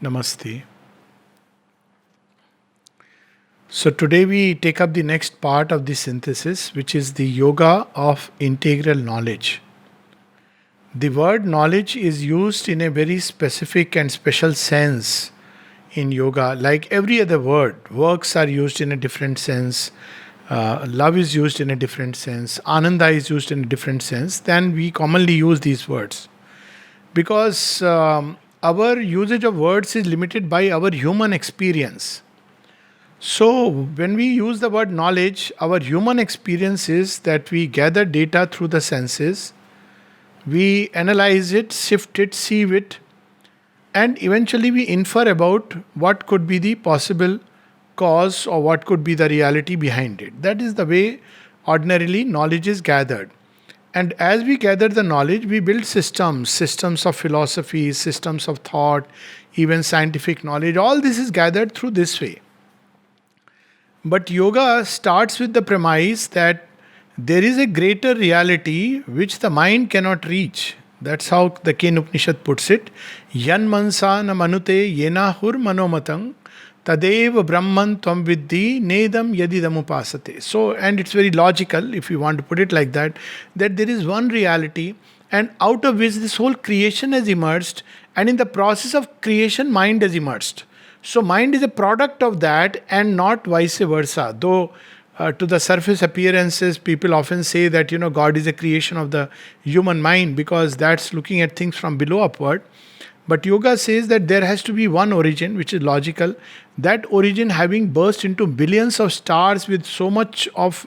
Namaste. So today we take up the next part of the synthesis, which is the yoga of integral knowledge. The word knowledge is used in a very specific and special sense in yoga. Like every other word, works are used in a different sense. Love is used in a different sense. Ananda is used in a different sense than we commonly use these words. Because our usage of words is limited by our human experience. So, when we use the word knowledge, our human experience is that we gather data through the senses, we analyze it, sift it, sieve it, and eventually we infer about what could be the possible cause or what could be the reality behind it. That is the way ordinarily knowledge is gathered. And as we gather the knowledge, we build systems of philosophy, systems of thought, even scientific knowledge. All this is gathered through this way. But yoga starts with the premise that there is a greater reality which the mind cannot reach. That's how the Ken Upanishad puts it. Yan mansa na manute yena hur manomatang tadev brahman tvam viddhi nedam yadidam upasate. So, and it's very logical if you want to put it like that there is one reality and out of which this whole creation has emerged, and in the process of creation, mind has emerged. So, mind is a product of that and not vice versa. Though to the surface appearances, people often say that God is a creation of the human mind because that's looking at things from below upward. But yoga says that there has to be one origin, which is logical. That origin having burst into billions of stars with so much of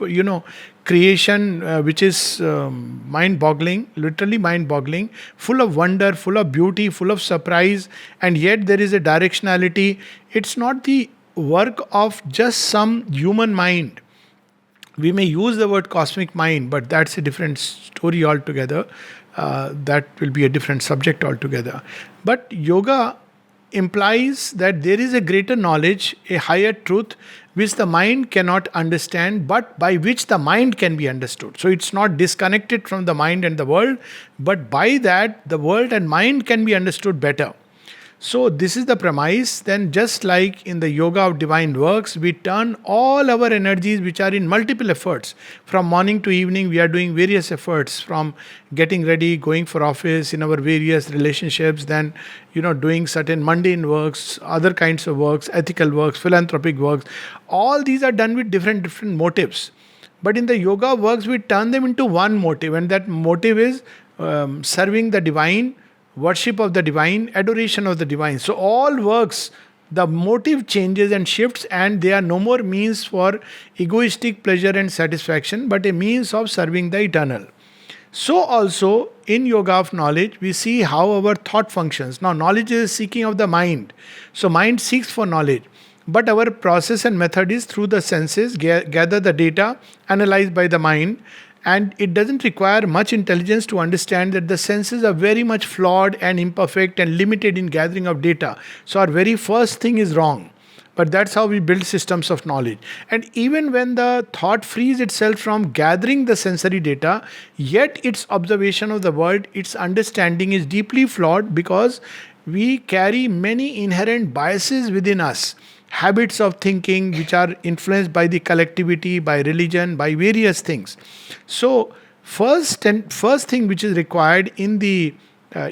creation, which is mind-boggling, literally mind-boggling, full of wonder, full of beauty, full of surprise, and yet there is a directionality. It's not the work of just some human mind. We may use the word cosmic mind, but that's a different story altogether. That will be a different subject altogether. But yoga implies that there is a greater knowledge, a higher truth, which the mind cannot understand, but by which the mind can be understood. So it's not disconnected from the mind and the world, but by that, the world and mind can be understood better. So this is the premise. Then just like in the yoga of divine works, we turn all our energies which are in multiple efforts. From morning to evening, we are doing various efforts, from getting ready, going for office, in our various relationships, then doing certain mundane works, other kinds of works, ethical works, philanthropic works. All these are done with different motives. But in the yoga works, we turn them into one motive, and that motive is serving the divine, worship of the divine, adoration of the divine. So all works, the motive changes and shifts, and they are no more means for egoistic pleasure and satisfaction, but a means of serving the eternal. So also in yoga of knowledge, we see how our thought functions. Now knowledge is seeking of the mind. So mind seeks for knowledge. But our process and method is through the senses, gather the data, analyzed by the mind. And it doesn't require much intelligence to understand that the senses are very much flawed and imperfect and limited in gathering of data. So our very first thing is wrong. But that's how we build systems of knowledge. And even when the thought frees itself from gathering the sensory data, yet its observation of the world, its understanding is deeply flawed because we carry many inherent biases within us. Habits of thinking which are influenced by the collectivity, by religion, by various things. So, first thing which is required in the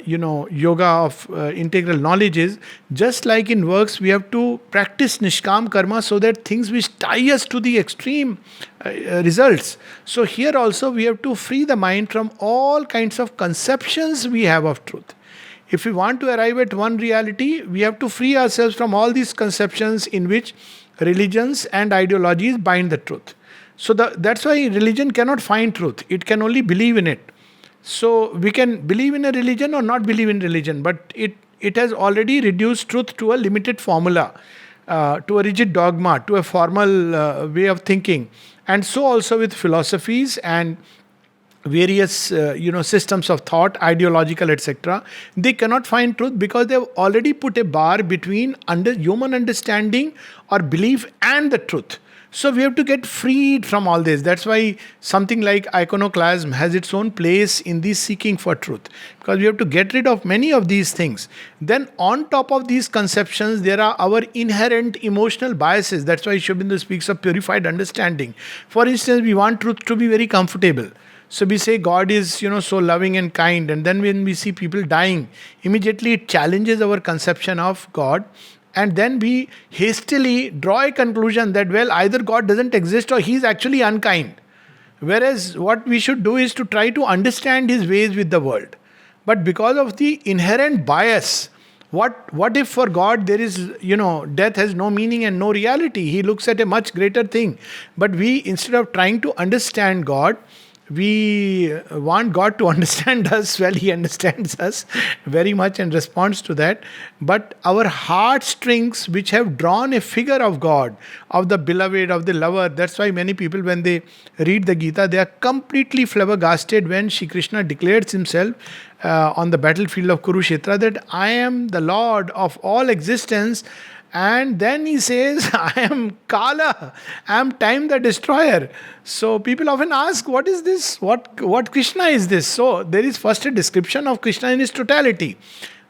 yoga of integral knowledge is, just like in works, we have to practice nishkam karma so that things which tie us to the extreme results. So here also we have to free the mind from all kinds of conceptions we have of truth. If we want to arrive at one reality, we have to free ourselves from all these conceptions in which religions and ideologies bind the truth. So that's why religion cannot find truth. It can only believe in it. So we can believe in a religion or not believe in religion, but it has already reduced truth to a limited formula, to a rigid dogma, to a formal way of thinking. And so also with philosophies and various systems of thought, ideological, etc. They cannot find truth because they have already put a bar between human understanding or belief and the truth. So we have to get freed from all this. That's why something like iconoclasm has its own place in this seeking for truth. Because we have to get rid of many of these things. Then on top of these conceptions, there are our inherent emotional biases. That's why Sri Aurobindo speaks of purified understanding. For instance, we want truth to be very comfortable. So we say God is, so loving and kind. And then when we see people dying, immediately it challenges our conception of God. And then we hastily draw a conclusion that, well, either God doesn't exist or He's actually unkind. Whereas what we should do is to try to understand His ways with the world. But because of the inherent bias, what if for God there is, death has no meaning and no reality? He looks at a much greater thing. But we, instead of trying to understand God, we want God to understand us. Well, He understands us very much and responds to that. But our heartstrings, which have drawn a figure of God, of the beloved, of the lover, that's why many people, when they read the Gita, they are completely flabbergasted when Shri Krishna declares Himself on the battlefield of Kurukshetra that I am the Lord of all existence. And then he says, I am Kala, I am time the destroyer. So people often ask, what is this? What Krishna is this? So there is first a description of Krishna in his totality.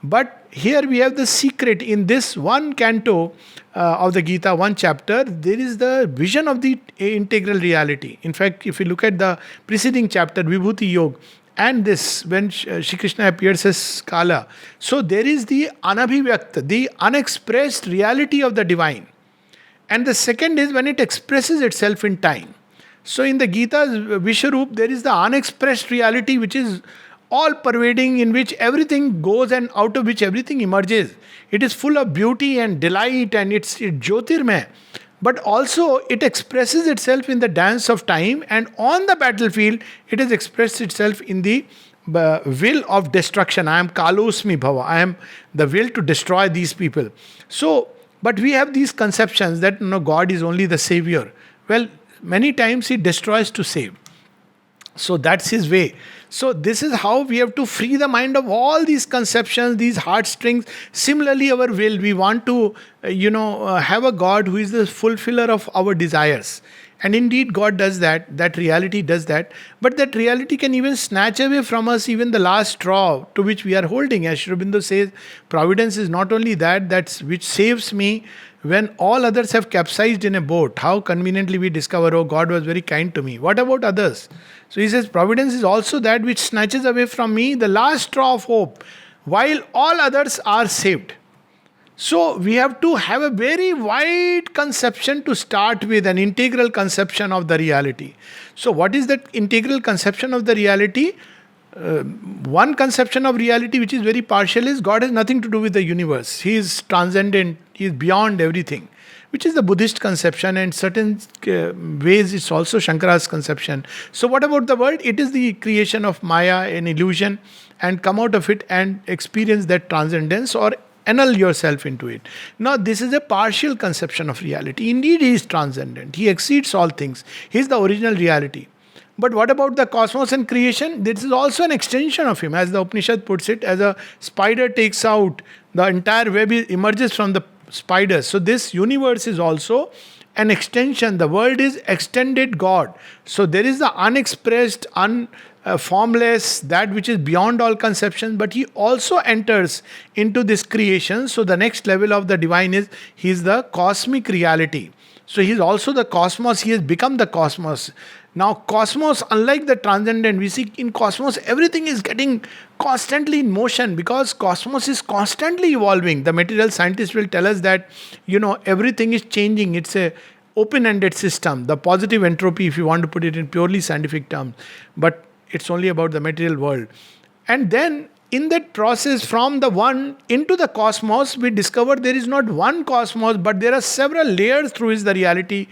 But here we have the secret in this one canto of the Gita, one chapter, there is the vision of the integral reality. In fact, if you look at the preceding chapter, Vibhuti Yoga, and this, when Shri Krishna appears as Kala. So there is the anabhivyakta, the unexpressed reality of the divine. And the second is when it expresses itself in time. So in the Gita's Vishwarup, there is the unexpressed reality which is all pervading, in which everything goes and out of which everything emerges. It is full of beauty and delight and it's Jyotirmay. But also it expresses itself in the dance of time, and on the battlefield it has expressed itself in the will of destruction. I am Kalosmi Bhava. I am the will to destroy these people. So, but we have these conceptions that God is only the savior. Well, many times He destroys to save. So that's His way. So this is how we have to free the mind of all these conceptions, these heartstrings. Similarly, our will, we want to, have a God who is the fulfiller of our desires. And indeed, God does that. That reality does that. But that reality can even snatch away from us even the last straw to which we are holding. As Sri Aurobindo says, providence is not only that's which saves me when all others have capsized in a boat. How conveniently we discover, oh, God was very kind to me. What about others? So he says, providence is also that which snatches away from me the last straw of hope, while all others are saved. So we have to have a very wide conception to start with, an integral conception of the reality. So what is that integral conception of the reality? One conception of reality which is very partial is God has nothing to do with the universe. He is transcendent, He is beyond everything, which is the Buddhist conception, and certain ways it's also Shankara's conception. So what about the world? It is the creation of Maya, an illusion, and come out of it and experience that transcendence or annul yourself into it. Now this is a partial conception of reality. Indeed, He is transcendent. He exceeds all things. He is the original reality. But what about the cosmos and creation? This is also an extension of Him. As the Upanishad puts it, as a spider takes out, the entire web emerges from the spider. So this universe is also an extension. The world is extended God. So there is the unexpressed, formless, that which is beyond all conception, but He also enters into this creation. So the next level of the divine is He is the cosmic reality. So He is also the cosmos. He has become the cosmos. Now cosmos, unlike the transcendent, we see in cosmos everything is getting constantly in motion because cosmos is constantly evolving. The material scientists will tell us that everything is changing. It's a open-ended system. The positive entropy, if you want to put it in purely scientific terms, but it's only about the material world. And then in that process, from the one into the cosmos, we discover there is not one cosmos, but there are several layers through which the reality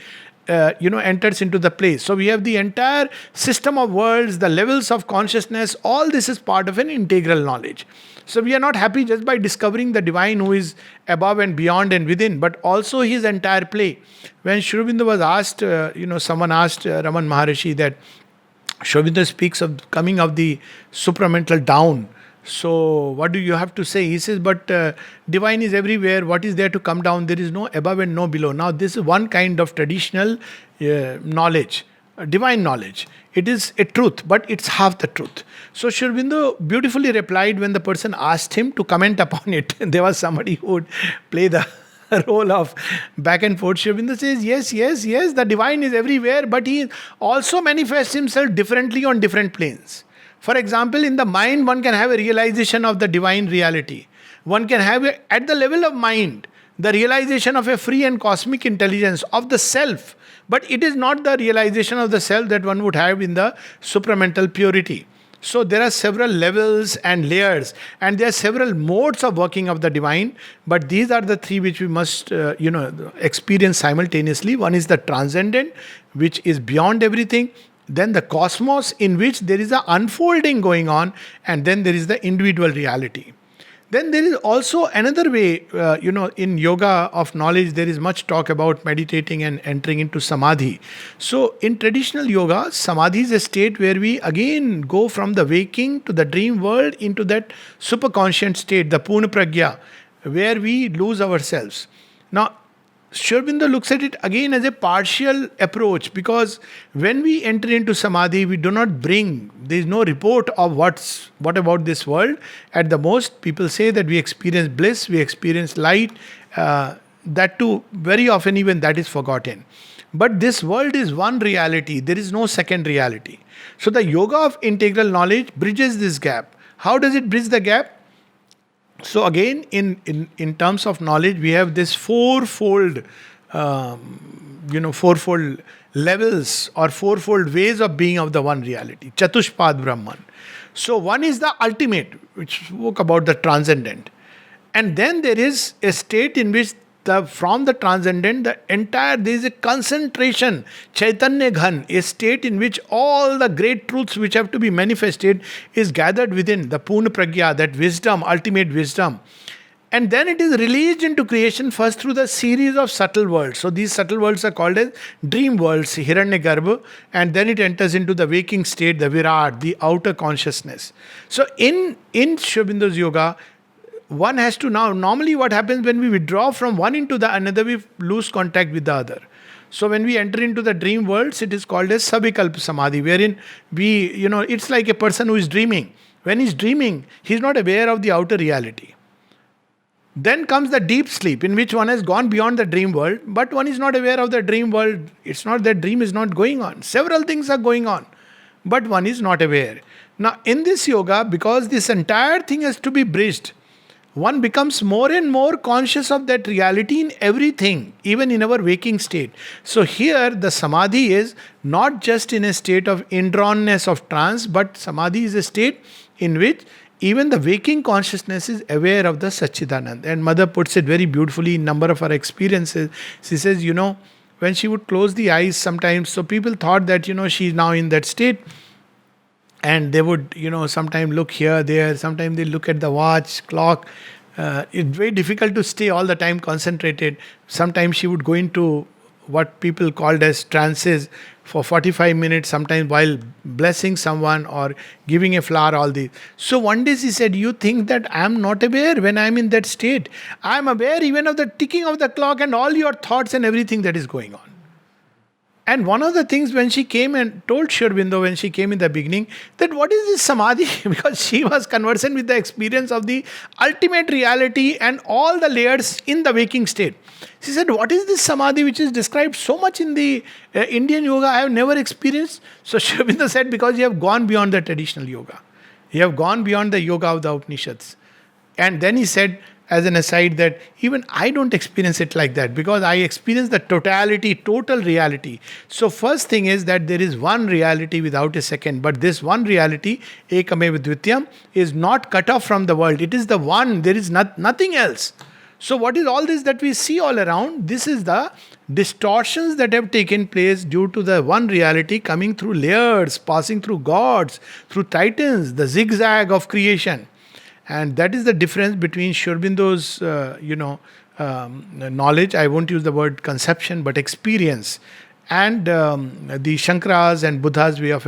enters into the place. So we have the entire system of worlds, the levels of consciousness, all this is part of an integral knowledge. So we are not happy just by discovering the divine who is above and beyond and within, but also His entire play. When Sri Aurobindo was asked, someone asked Raman Maharishi that Sri Aurobindo speaks of coming of the supramental down So, what do you have to say? He says, but divine is everywhere. What is there to come down? There is no above and no below. Now, this is one kind of traditional knowledge, divine knowledge. It is a truth, but it's half the truth. So, Sri Aurobindo beautifully replied when the person asked him to comment upon it. There was somebody who would play the role of back and forth. Sri Aurobindo says, yes, yes, yes, the divine is everywhere, but he also manifests himself differently on different planes. For example, in the mind, one can have a realization of the divine reality. One can have, at the level of mind, the realization of a free and cosmic intelligence of the self. But it is not the realization of the self that one would have in the supramental purity. So there are several levels and layers, and there are several modes of working of the divine. But these are the three which we must, experience simultaneously. One is the transcendent, which is beyond everything. Then the cosmos, in which there is an unfolding going on, and then there is the individual reality. Then there is also another way, in yoga of knowledge, there is much talk about meditating and entering into samadhi. So, in traditional yoga, samadhi is a state where we again go from the waking to the dream world into that superconscious state, the purna pragya, where we lose ourselves. Now, Sri Aurobindo looks at it again as a partial approach, because when we enter into samadhi, we do not bring, there is no report of what about this world. At the most, people say that we experience bliss, we experience light, that too, very often even that is forgotten. But this world is one reality, there is no second reality. So the yoga of integral knowledge bridges this gap. How does it bridge the gap? So again, in terms of knowledge, we have this fourfold levels or fourfold ways of being of the one reality. Chatushpad Brahman. So one is the ultimate, which spoke about the transcendent. And then there is a state in which from the transcendent, there is a concentration, Chaitanya Ghan, a state in which all the great truths which have to be manifested is gathered within the Purna Pragya, that wisdom, ultimate wisdom. And then it is released into creation first through the series of subtle worlds. So these subtle worlds are called as dream worlds, Hiranyagarbha, and then it enters into the waking state, the Virat, the outer consciousness. So in Sri Aurobindo's yoga, one has to now, normally what happens when we withdraw from one into the another, we lose contact with the other. So when we enter into the dream worlds, it is called as Sabikal Samadhi, wherein it's like a person who is dreaming. When he's dreaming, he's not aware of the outer reality. Then comes the deep sleep, in which one has gone beyond the dream world, but one is not aware of the dream world. It's not that dream is not going on. Several things are going on, but one is not aware. Now in this yoga, because this entire thing has to be bridged, one becomes more and more conscious of that reality in everything, even in our waking state. So here the samadhi is not just in a state of indrawnness of trance, but samadhi is a state in which even the waking consciousness is aware of the Satchidanand. And Mother puts it very beautifully in number of her experiences. She says, when she would close the eyes sometimes, so people thought that, she's now in that state. And they would, sometimes look here, there, sometimes they look at the watch, clock. It's very difficult to stay all the time concentrated. Sometimes she would go into what people called as trances for 45 minutes, sometimes while blessing someone or giving a flower, all these. So one day she said, you think that I am not aware when I am in that state? I am aware even of the ticking of the clock and all your thoughts and everything that is going on. And one of the things when she came and told Sri Aurobindo when she came in the beginning, that what is this samadhi? Because she was conversant with the experience of the ultimate reality and all the layers in the waking state. She said, what is this samadhi which is described so much in the Indian yoga? I have never experienced. So Sri Aurobindo said, because you have gone beyond the traditional yoga. You have gone beyond the yoga of the Upanishads. And then he said, as an aside, that even I don't experience it like that, because I experience the totality, total reality. So first thing is that there is one reality without a second, but this one reality, Ekameva Dvityam, is not cut off from the world. It is the one, there is nothing else. So what is all this that we see all around? This is the distortions that have taken place due to the one reality coming through layers, passing through gods, through titans, the zigzag of creation. And that is the difference between Sri Aurobindo's, knowledge. I won't use the word conception, but experience. and the Shankara's and Buddha's way of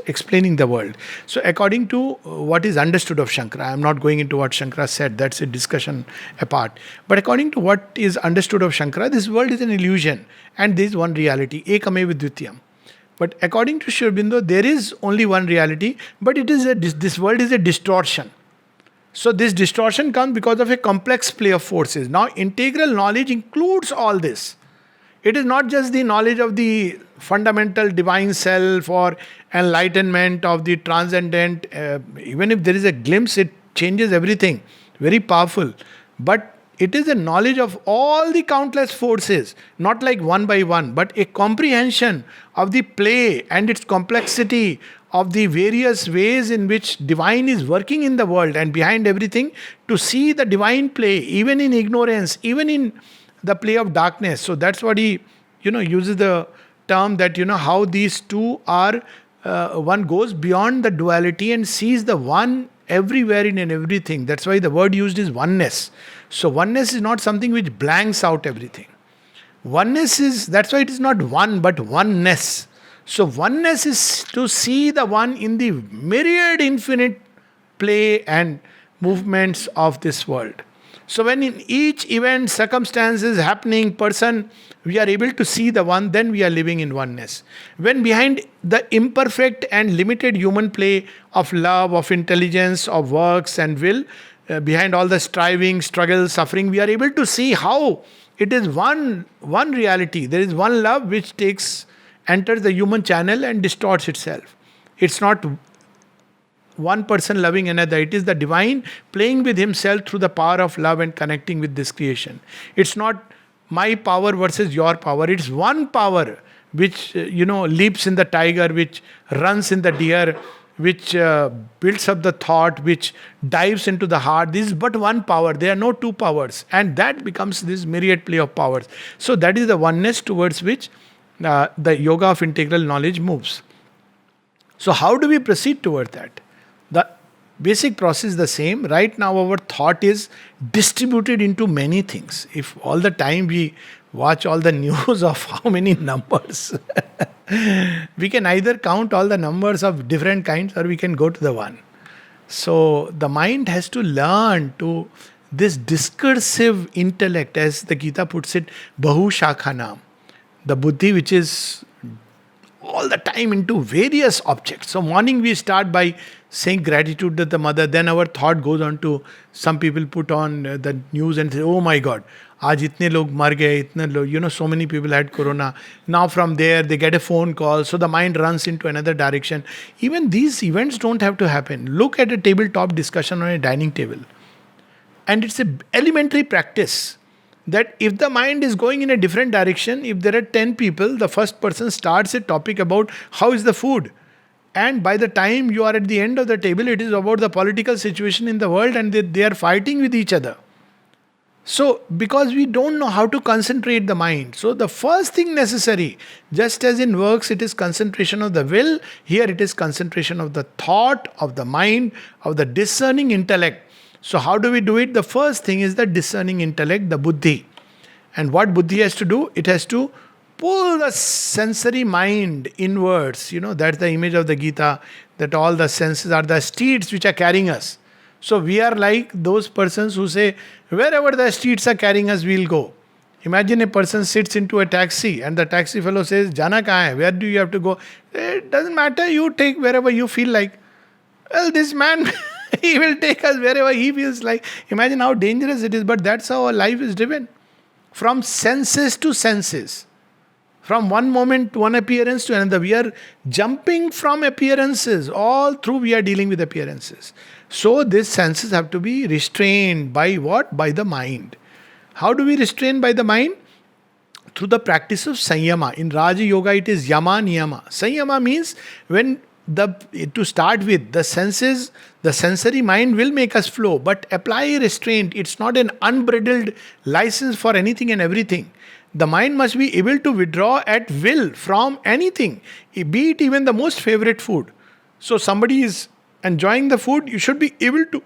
explaining the world. So, according to what is understood of Shankara, I am not going into what Shankara said, that's a discussion apart. But according to what is understood of Shankara, this world is an illusion and there is one reality, Ekame Vidvityam. But according to Sri Aurobindo, there is only one reality, but it is this world is a distortion. So this distortion comes because of a complex play of forces. Now, integral knowledge includes all this. It is not just the knowledge of the fundamental divine self or enlightenment of the transcendent. Even if there is a glimpse, it changes everything. Very powerful. But it is a knowledge of all the countless forces, not like one by one, but a comprehension of the play and its complexity, of the various ways in which divine is working in the world and behind everything, to see the divine play even in ignorance, even in the play of darkness. So that's what he uses the term that how these two are, one goes beyond the duality and sees the one everywhere in and everything. That's why the word used is oneness. So oneness is not something which blanks out everything. Oneness is, that's why it is not one but oneness. So oneness is to see the one in the myriad infinite play and movements of this world. So when in each event, circumstances happening, person, we are able to see the one, then we are living in oneness. When behind the imperfect and limited human play of love, of intelligence, of works and will, behind all the striving, struggle, suffering, we are able to see how it is one reality. There is one love which enters the human channel and distorts itself. It's not one person loving another. It is the divine playing with himself through the power of love and connecting with this creation. It's not my power versus your power. It's one power which leaps in the tiger, which runs in the deer, which builds up the thought, which dives into the heart. This is but one power. There are no two powers. And that becomes this myriad play of powers. So that is the oneness towards which the yoga of integral knowledge moves. So how do we proceed toward that? The basic process is the same. Right now our thought is distributed into many things. If all the time we watch all the news of how many numbers, we can either count all the numbers of different kinds or we can go to the one. So the mind has to learn to this discursive intellect, as the Gita puts it, Bahu Shakhanam. The buddhi which is all the time into various objects. So morning we start by saying gratitude to the mother, then our thought goes on to, some people put on the news and say, oh my God, aaj itne log mar gaye, itne log, so many people had corona. Now from there they get a phone call, so the mind runs into another direction. Even these events don't have to happen. Look at a tabletop discussion on a dining table. And it's an elementary practice that if the mind is going in a different direction, if there are 10 people, the first person starts a topic about how is the food. And by the time you are at the end of the table, it is about the political situation in the world and they are fighting with each other. So, because we don't know how to concentrate the mind. So, the first thing necessary, just as in works it is concentration of the will, here it is concentration of the thought, of the mind, of the discerning intellect. So how do we do it? The first thing is the discerning intellect, the buddhi. And what buddhi has to do? It has to pull the sensory mind inwards. That's the image of the Gita, that all the senses are the steeds which are carrying us. So we are like those persons who say, wherever the steeds are carrying us, we'll go. Imagine a person sits into a taxi and the taxi fellow says, Jana kahan hai? Where do you have to go? It doesn't matter, you take wherever you feel like. Well, this man... he will take us wherever he feels like. Imagine how dangerous it is, but that's how our life is driven. From senses to senses. From one moment, one appearance to another. We are jumping from appearances. All through we are dealing with appearances. So these senses have to be restrained by what? By the mind. How do we restrain by the mind? Through the practice of Sanyama. In Raja Yoga it is Yama Niyama. Sanyama means when to start with, the senses, the sensory mind will make us flow, but apply restraint. It's not an unbridled license for anything and everything. The mind must be able to withdraw at will from anything, be it even the most favorite food. So somebody is enjoying the food, you should be able to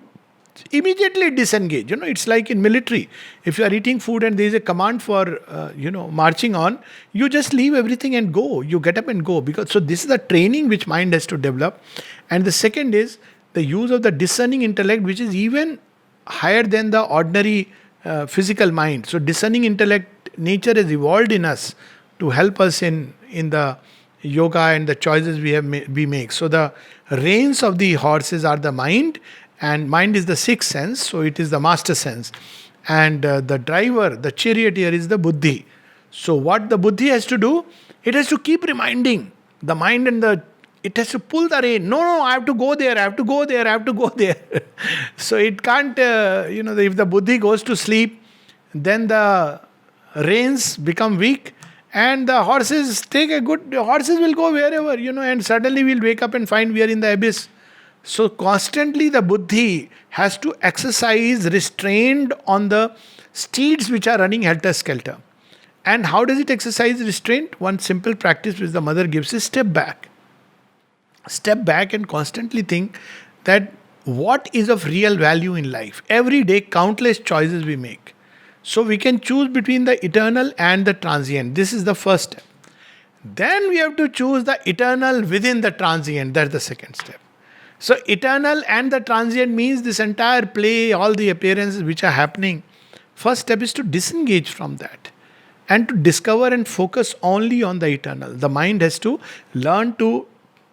immediately disengage. It's like in military. If you are eating food and there is a command for, marching on, you just leave everything and go. You get up and go. So this is the training which mind has to develop. And the second is the use of the discerning intellect, which is even higher than the ordinary physical mind. So discerning intellect, nature has evolved in us to help us in the yoga and the choices we make. So the reins of the horses are the mind, and mind is the sixth sense, so it is the master sense. And the driver, the charioteer, is the buddhi. So what the buddhi has to do, it has to keep reminding the mind, and it has to pull the rein. No, I have to go there, I have to go there, I have to go there. So it can't, if the buddhi goes to sleep, then the reins become weak, and the horses will go wherever, and suddenly we'll wake up and find we are in the abyss. So constantly the buddhi has to exercise restraint on the steeds which are running helter-skelter. And how does it exercise restraint? One simple practice which the mother gives is step back. Step back and constantly think that what is of real value in life. Every day, countless choices we make. So we can choose between the eternal and the transient. This is the first step. Then we have to choose the eternal within the transient. That's the second step. So eternal and the transient means this entire play, all the appearances which are happening. First step is to disengage from that and to discover and focus only on the eternal. The mind has to learn to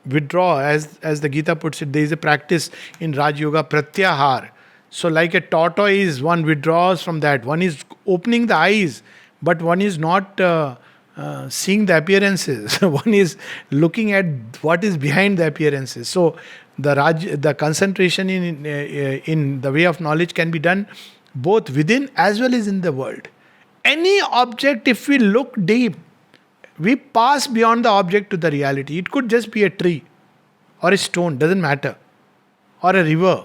withdraw. As the Gita puts it, there is a practice in Raj Yoga, pratyahar. So like a tortoise, one withdraws from that. One is opening the eyes, but one is not seeing the appearances. One is looking at what is behind the appearances. So the concentration in the way of knowledge can be done both within as well as in the world. Any object, if we look deep, we pass beyond the object to the reality. It could just be a tree or a stone, doesn't matter, or a river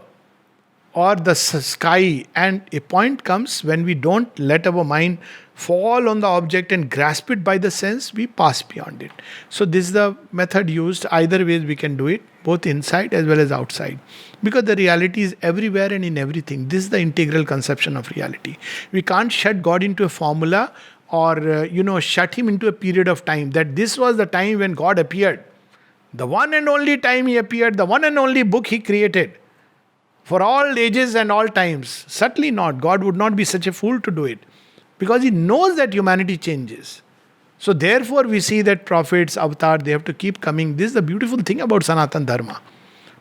or the sky. And a point comes when we don't let our mind fall on the object and grasp it by the sense, we pass beyond it. So this is the method used. Either ways we can do it, both inside as well as outside, because the reality is everywhere and in everything. This is the integral conception of reality. We can't shut God into a formula or shut him into a period of time, that this was the time when God appeared, the one and only time he appeared, the one and only book he created for all ages and all times. Certainly not. God would not be such a fool to do it, because he knows that humanity changes. So therefore we see that prophets, avatar, they have to keep coming. This is the beautiful thing about Sanatana Dharma.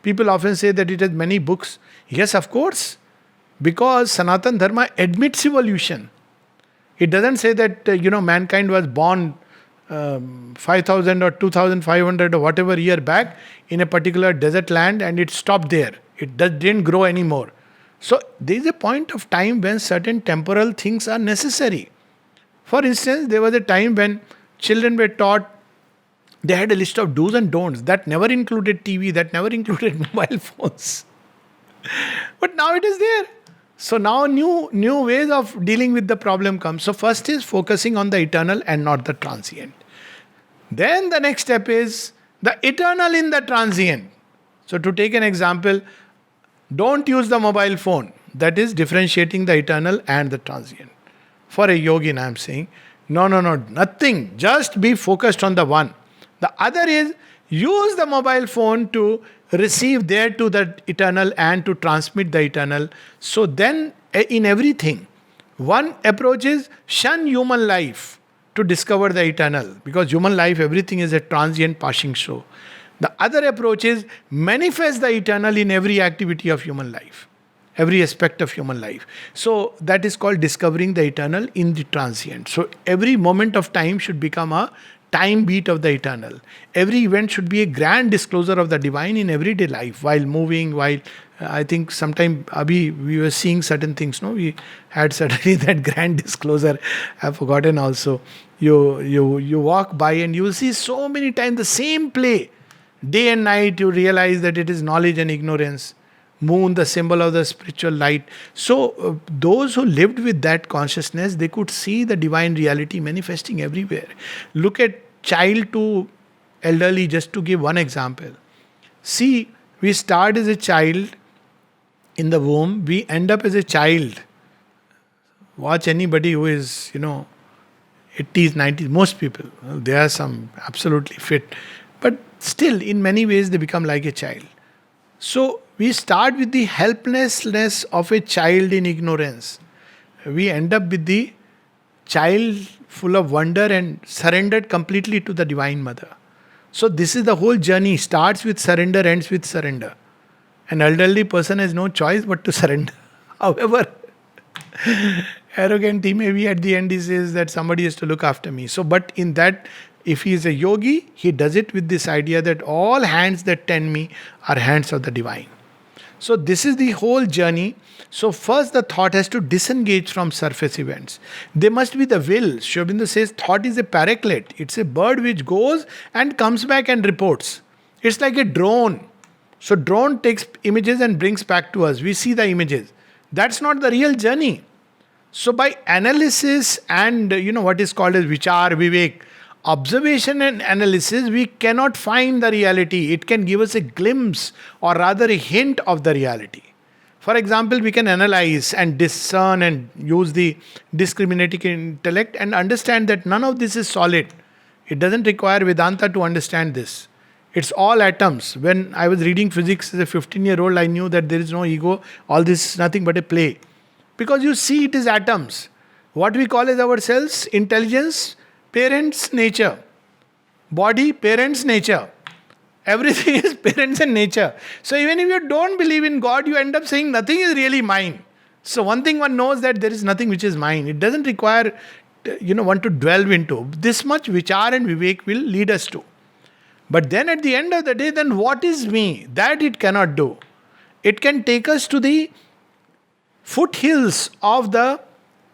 People often say that it has many books. Yes, of course, because Sanatana Dharma admits evolution. It doesn't say that mankind was born 5,000 or 2,500 or whatever year back in a particular desert land and it stopped there. It didn't grow anymore. So there is a point of time when certain temporal things are necessary. For instance, there was a time when children were taught, they had a list of do's and don'ts. That never included TV, that never included mobile phones. But now it is there. So now new ways of dealing with the problem come. So first is focusing on the eternal and not the transient. Then the next step is the eternal in the transient. So to take an example, don't use the mobile phone. That is differentiating the eternal and the transient. For a yogin, I am saying, no, nothing. Just be focused on the one. The other is use the mobile phone to receive there to the eternal and to transmit the eternal. So then in everything, one approach is shun human life to discover the eternal, because human life, everything is a transient passing show. The other approach is manifest the eternal in every activity of human life, every aspect of human life. So that is called discovering the eternal in the transient. So every moment of time should become a time beat of the eternal. Every event should be a grand disclosure of the divine in everyday life, while moving, while I think sometime Abhi, we were seeing certain things, no? We had suddenly that grand disclosure. I've forgotten also. You walk by and you will see so many times the same play. Day and night you realize that it is knowledge and ignorance. Moon, the symbol of the spiritual light. So those who lived with that consciousness, they could see the divine reality manifesting everywhere. Look at child to elderly, just to give one example. See, we start as a child in the womb, we end up as a child. Watch anybody who is, 80s, 90s, most people. Well, there are some absolutely fit. But still, in many ways, they become like a child. So, we start with the helplessness of a child in ignorance. We end up with the child full of wonder and surrendered completely to the Divine Mother. So, this is the whole journey. Starts with surrender, ends with surrender. An elderly person has no choice but to surrender. However, arrogant he may be, at the end he says that somebody has to look after me. So, but in that, if he is a yogi, he does it with this idea that all hands that tend me are hands of the divine. So, this is the whole journey. So, first the thought has to disengage from surface events. There must be the will. Sri Aurobindo says thought is a paraclete. It's a bird which goes and comes back and reports. It's like a drone. So, drone takes images and brings back to us. We see the images. That's not the real journey. So, by analysis and what is called as vichar, vivek, observation and analysis, we cannot find the reality. It can give us a glimpse or rather a hint of the reality. For example, we can analyze and discern and use the discriminating intellect and understand that none of this is solid. It doesn't require Vedanta to understand this. It's all atoms. When I was reading physics as a 15-year-old, I knew that there is no ego. All this is nothing but a play. Because you see, it is atoms. What we call as ourselves, intelligence, parents, nature. Body, parents, nature. Everything is parents and nature. So even if you don't believe in God, you end up saying nothing is really mine. So one thing one knows that there is nothing which is mine. It doesn't require, one to delve into. This much vichar and vivek will lead us to. But then at the end of the day, then what is me? That it cannot do. It can take us to the foothills of the,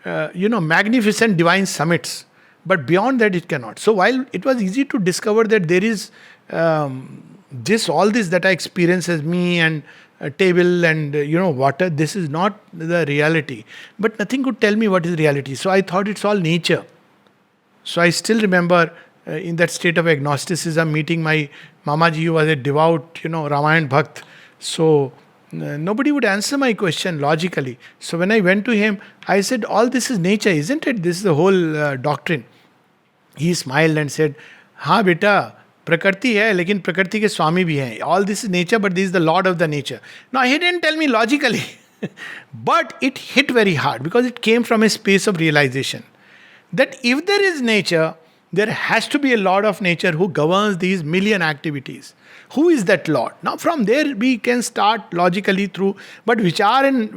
magnificent divine summits. But beyond that, it cannot. So while it was easy to discover that there is all this that I experience as me and a table and, water, this is not the reality. But nothing could tell me what is reality. So I thought it's all nature. So I still remember in that state of agnosticism, meeting my Mamaji, who was a devout, Ramayana Bhakt. So nobody would answer my question logically. So when I went to him, I said, all this is nature, isn't it? This is the whole doctrine. He smiled and said, हाँ बेटा, प्रकृति है, लेकिन प्रकृति के स्वामी भी हैं. All this is nature, but this is the Lord of the nature. Now he didn't tell me logically, but it hit very hard because it came from a space of realization that if there is nature, there has to be a Lord of nature who governs these million activities. Who is that Lord? Now from there we can start logically through, but Vichar and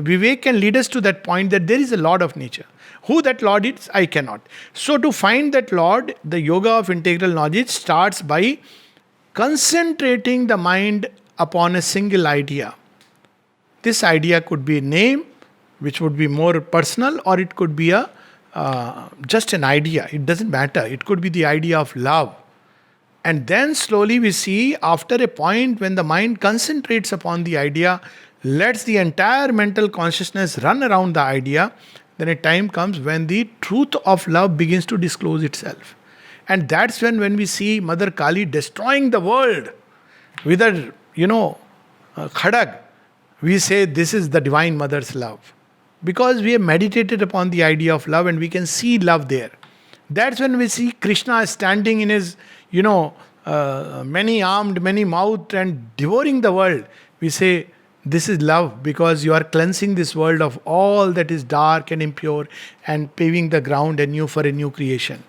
Vivek can lead us to that point that there is a Lord of nature. Who that Lord is, I cannot. So to find that Lord, the yoga of integral knowledge starts by concentrating the mind upon a single idea. This idea could be a name, which would be more personal, or it could be a just an idea. It doesn't matter. It could be the idea of love. And then slowly we see, after a point when the mind concentrates upon the idea, lets the entire mental consciousness run around the idea, then a time comes when the truth of love begins to disclose itself. And that's when we see Mother Kali destroying the world with a, khadag, we say this is the Divine Mother's love. Because we have meditated upon the idea of love and we can see love there. That's when we see Krishna standing in his, many-armed, many-mouthed and devouring the world. We say, this is love because you are cleansing this world of all that is dark and impure and paving the ground anew for a new creation.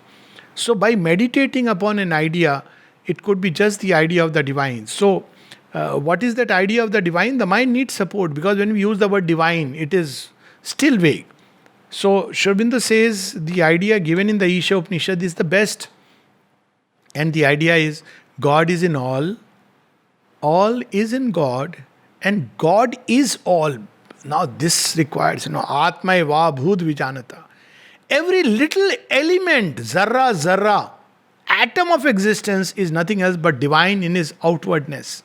So by meditating upon an idea, it could be just the idea of the divine. So what is that idea of the divine? The mind needs support because when we use the word divine, it is still vague. So Sri Aurobindo says the idea given in the Isha Upanishad is the best. And the idea is God is in all is in God, and God is all. Now this requires, Atma eva bhut vijanata. Every little element, zarra, atom of existence is nothing else but divine in his outwardness.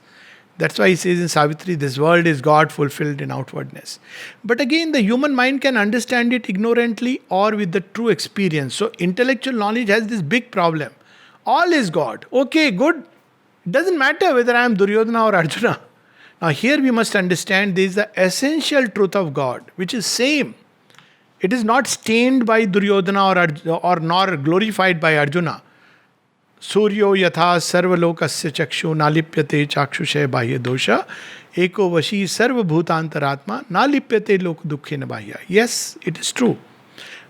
That's why he says in Savitri, this world is God fulfilled in outwardness. But again, the human mind can understand it ignorantly or with the true experience. So intellectual knowledge has this big problem. All is God. Okay, good. It doesn't matter whether I am Duryodhana or Arjuna. Now here we must understand there is the essential truth of God, which is same. It is not stained by Duryodhana or nor glorified by Arjuna. Suryo yatha sarvalokasya chakshu nalipyate chakshushay bahya dosha eko vashi sarva bhutantaratma nalipyate lok dukkhena bahya. Yes, it is true.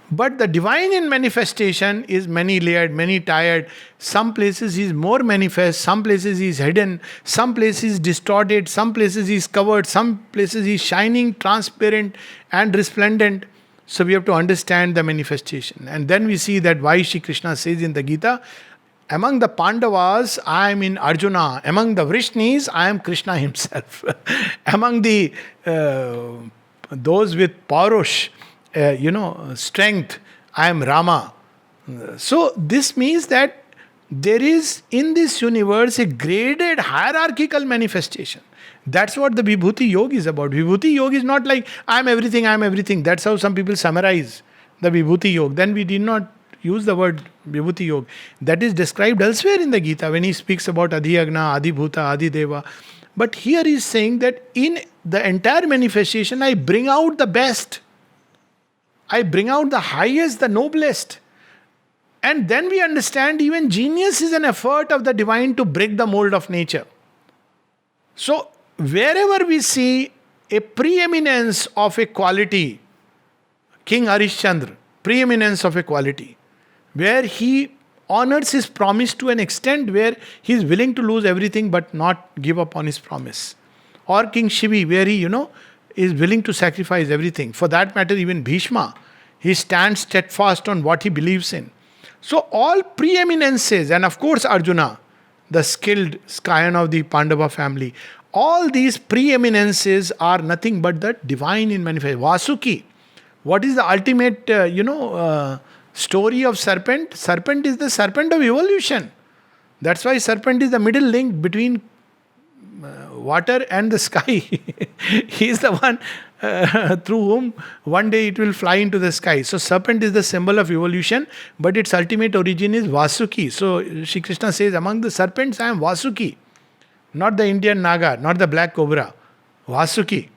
But the divine in manifestation is many layered, many tired. Some places he is more manifest, some places he is hidden, some places he is distorted, some places he is covered, some places he is shining, transparent, and resplendent. So we have to understand the manifestation. And then we see that why Shri Krishna says in the Gita, among the Pandavas, I am in Arjuna. Among the Vrishnis, I am Krishna himself. Among the those with Paurush, strength, I am Rama. So this means that there is in this universe a graded hierarchical manifestation. That's what the Vibhuti Yoga is about. Vibhuti Yoga is not like I am everything, I am everything. That's how some people summarize the Vibhuti Yoga. Then we did not use the word Vibhuti Yoga. That is described elsewhere in the Gita when he speaks about Adhyagna, Adhibhuta, Adhideva. But here he is saying that in the entire manifestation, I bring out the best. I bring out the highest, the noblest. And then we understand even genius is an effort of the divine to break the mold of nature. So, wherever we see a preeminence of a quality, King Harishchandra, preeminence of a quality, where he honors his promise to an extent where he is willing to lose everything but not give up on his promise. Or King Shivi, where he, is willing to sacrifice everything. For that matter, even Bhishma, he stands steadfast on what he believes in. So all preeminences, and of course Arjuna, the skilled scion of the Pandava family, all these preeminences are nothing but the divine in manifestation. Vasuki, what is the ultimate, story of serpent? Serpent is the serpent of evolution. That's why serpent is the middle link between water and the sky. He is the one through whom one day it will fly into the sky. So serpent is the symbol of evolution, but its ultimate origin is Vasuki. So Shri Krishna says, among the serpents I am Vasuki. Not the Indian Naga, not the black cobra. Vasuki.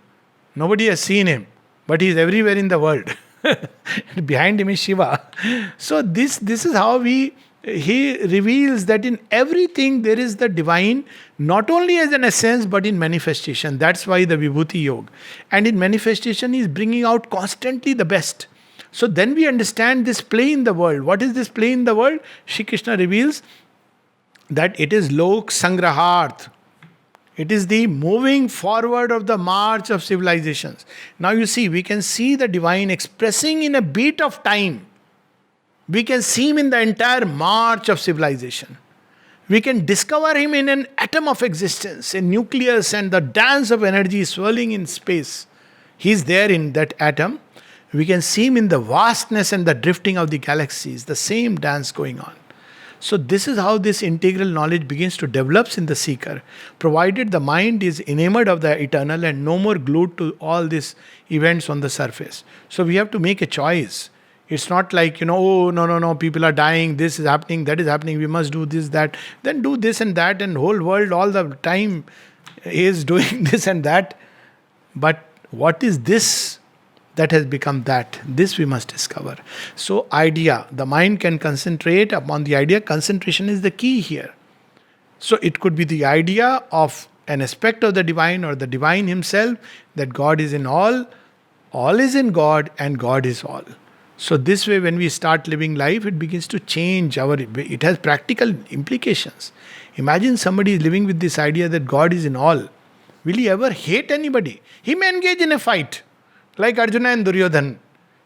Nobody has seen him, but he is everywhere in the world. Behind him is Shiva. So this is how he reveals that in everything there is the divine, not only as an essence but in manifestation. That's why the Vibhuti Yoga. And in manifestation he is bringing out constantly the best. So then we understand this play in the world. What is this play in the world? Shri Krishna reveals that it is Lok Sangraharth. It is the moving forward of the march of civilizations. Now you see, we can see the divine expressing in a beat of time. We can see him in the entire march of civilization. We can discover him in an atom of existence, a nucleus and the dance of energy swirling in space. He is there in that atom. We can see him in the vastness and the drifting of the galaxies, the same dance going on. So this is how this integral knowledge begins to develop in the seeker, provided the mind is enamored of the eternal and no more glued to all these events on the surface. So we have to make a choice. It's not like, oh, no, people are dying, this is happening, that is happening, we must do this, that. Then do this and that, and whole world all the time is doing this and that. But what is this that has become that? This we must discover. So idea, the mind can concentrate upon the idea. Concentration is the key here. So it could be the idea of an aspect of the divine or the divine himself, that God is in all is in God, and God is all. So this way, when we start living life, it begins to change it has practical implications. Imagine somebody is living with this idea that God is in all. Will he ever hate anybody? He may engage in a fight, like Arjuna and Duryodhana.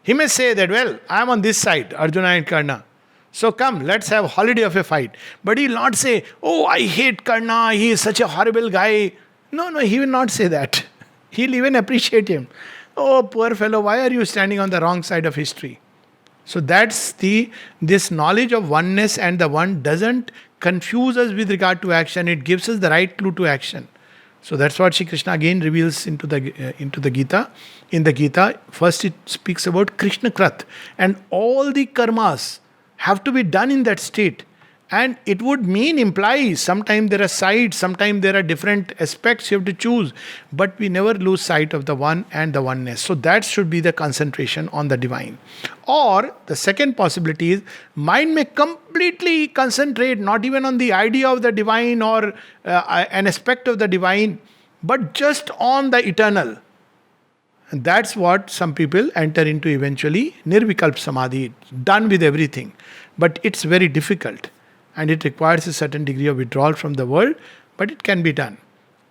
He may say that, well, I am on this side, Arjuna and Karna. So come, let's have holiday of a fight. But he will not say, oh, I hate Karna, he is such a horrible guy. No, he will not say that. He will even appreciate him. Oh, poor fellow, why are you standing on the wrong side of history? So that's this knowledge of oneness, and the one doesn't confuse us with regard to action. It gives us the right clue to action. So that's what Shri Krishna again reveals into the Gita. In the Gita, first it speaks about Krishna Krat, and all the karmas have to be done in that state. And it would imply sometimes there are sides, sometimes there are different aspects you have to choose, but we never lose sight of the one and the oneness. So that should be the concentration on the divine. Or the second possibility is mind may completely concentrate not even on the idea of the divine or an aspect of the divine, but just on the eternal. And that's what some people enter into eventually, Nirvikalp Samadhi, done with everything. But it's very difficult and it requires a certain degree of withdrawal from the world, but it can be done.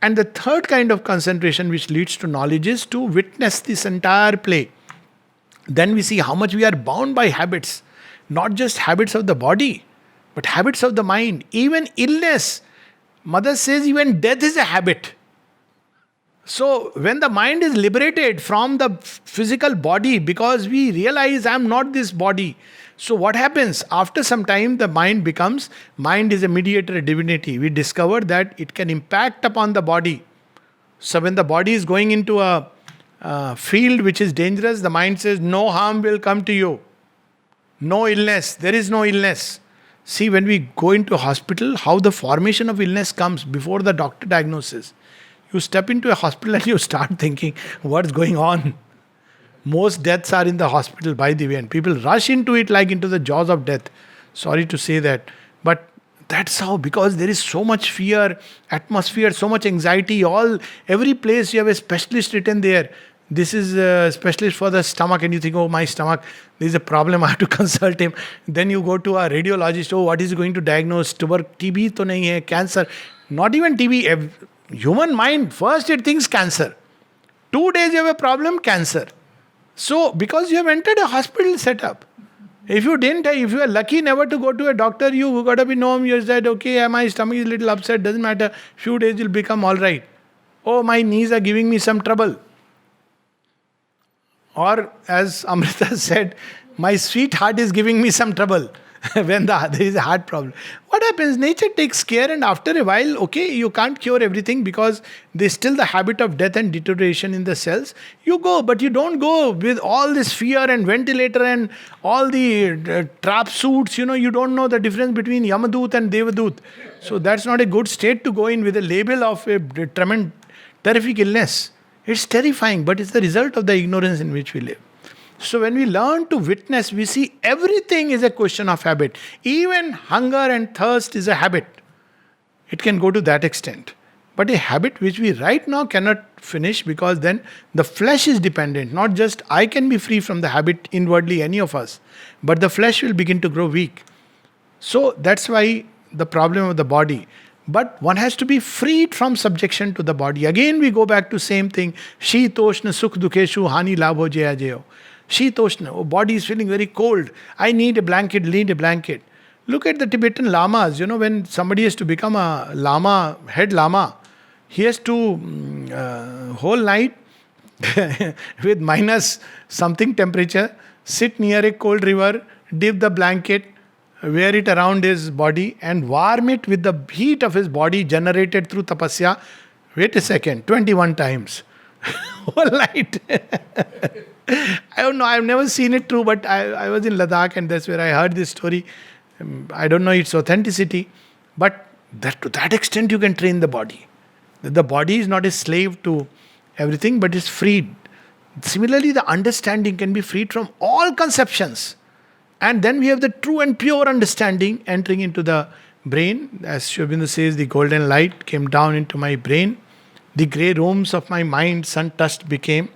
And the third kind of concentration which leads to knowledge is to witness this entire play. Then we see how much we are bound by habits, not just habits of the body, but habits of the mind. Even illness, Mother says, even death is a habit. So, when the mind is liberated from the physical body, because we realize I am not this body. So, what happens? After some time, the mind is a mediator, a divinity. We discover that it can impact upon the body. So, when the body is going into a field which is dangerous, the mind says, no harm will come to you. No illness. There is no illness. See, when we go into a hospital, how the formation of illness comes before the doctor diagnosis. You step into a hospital and you start thinking, what's going on? Most deaths are in the hospital, by the way, and people rush into it like into the jaws of death. Sorry to say that. But that's how, because there is so much fear, atmosphere, so much anxiety, every place you have a specialist written there. This is a specialist for the stomach, and you think, oh, my stomach, there is a problem, I have to consult him. Then you go to a radiologist, oh, what is he going to diagnose? TB to nahi hai, cancer. Not even TB. Human mind, first it thinks cancer. 2 days you have a problem, cancer. So, because you have entered a hospital setup, if you are lucky never to go to a doctor, you got to be known, you said, okay, my stomach is a little upset, doesn't matter, few days you'll become alright. Oh, my knees are giving me some trouble. Or, as Amrita said, my sweetheart is giving me some trouble. When there is a heart problem. What happens? Nature takes care, and after a while, okay, you can't cure everything because there's still the habit of death and deterioration in the cells. You go, but you don't go with all this fear and ventilator and all the trap suits. You don't know the difference between Yamadut and Devadut. So that's not a good state to go in with a label of a tremendous, terrific illness. It's terrifying, but it's the result of the ignorance in which we live. So when we learn to witness, we see everything is a question of habit. Even hunger and thirst is a habit. It can go to that extent. But a habit which we right now cannot finish, because then the flesh is dependent. Not just I can be free from the habit inwardly, any of us. But the flesh will begin to grow weak. So that's why the problem of the body. But one has to be freed from subjection to the body. Again we go back to same thing. Shitoshna sukh dukeshu hani labho jaya jayo. Shitoshna, oh, body is feeling very cold. I need a blanket. Look at the Tibetan lamas. When somebody has to become a lama, head lama, he has to whole night with minus something temperature, sit near a cold river, dip the blanket, wear it around his body and warm it with the heat of his body generated through tapasya. Wait a second, 21 times. Whole night. I don't know, I've never seen it true, but I was in Ladakh and that's where I heard this story. I don't know its authenticity, but to that extent you can train the body. The body is not a slave to everything, but is freed. Similarly, the understanding can be freed from all conceptions. And then we have the true and pure understanding entering into the brain. As Sri Aurobindo says, the golden light came down into my brain. The grey rooms of my mind sun-touched became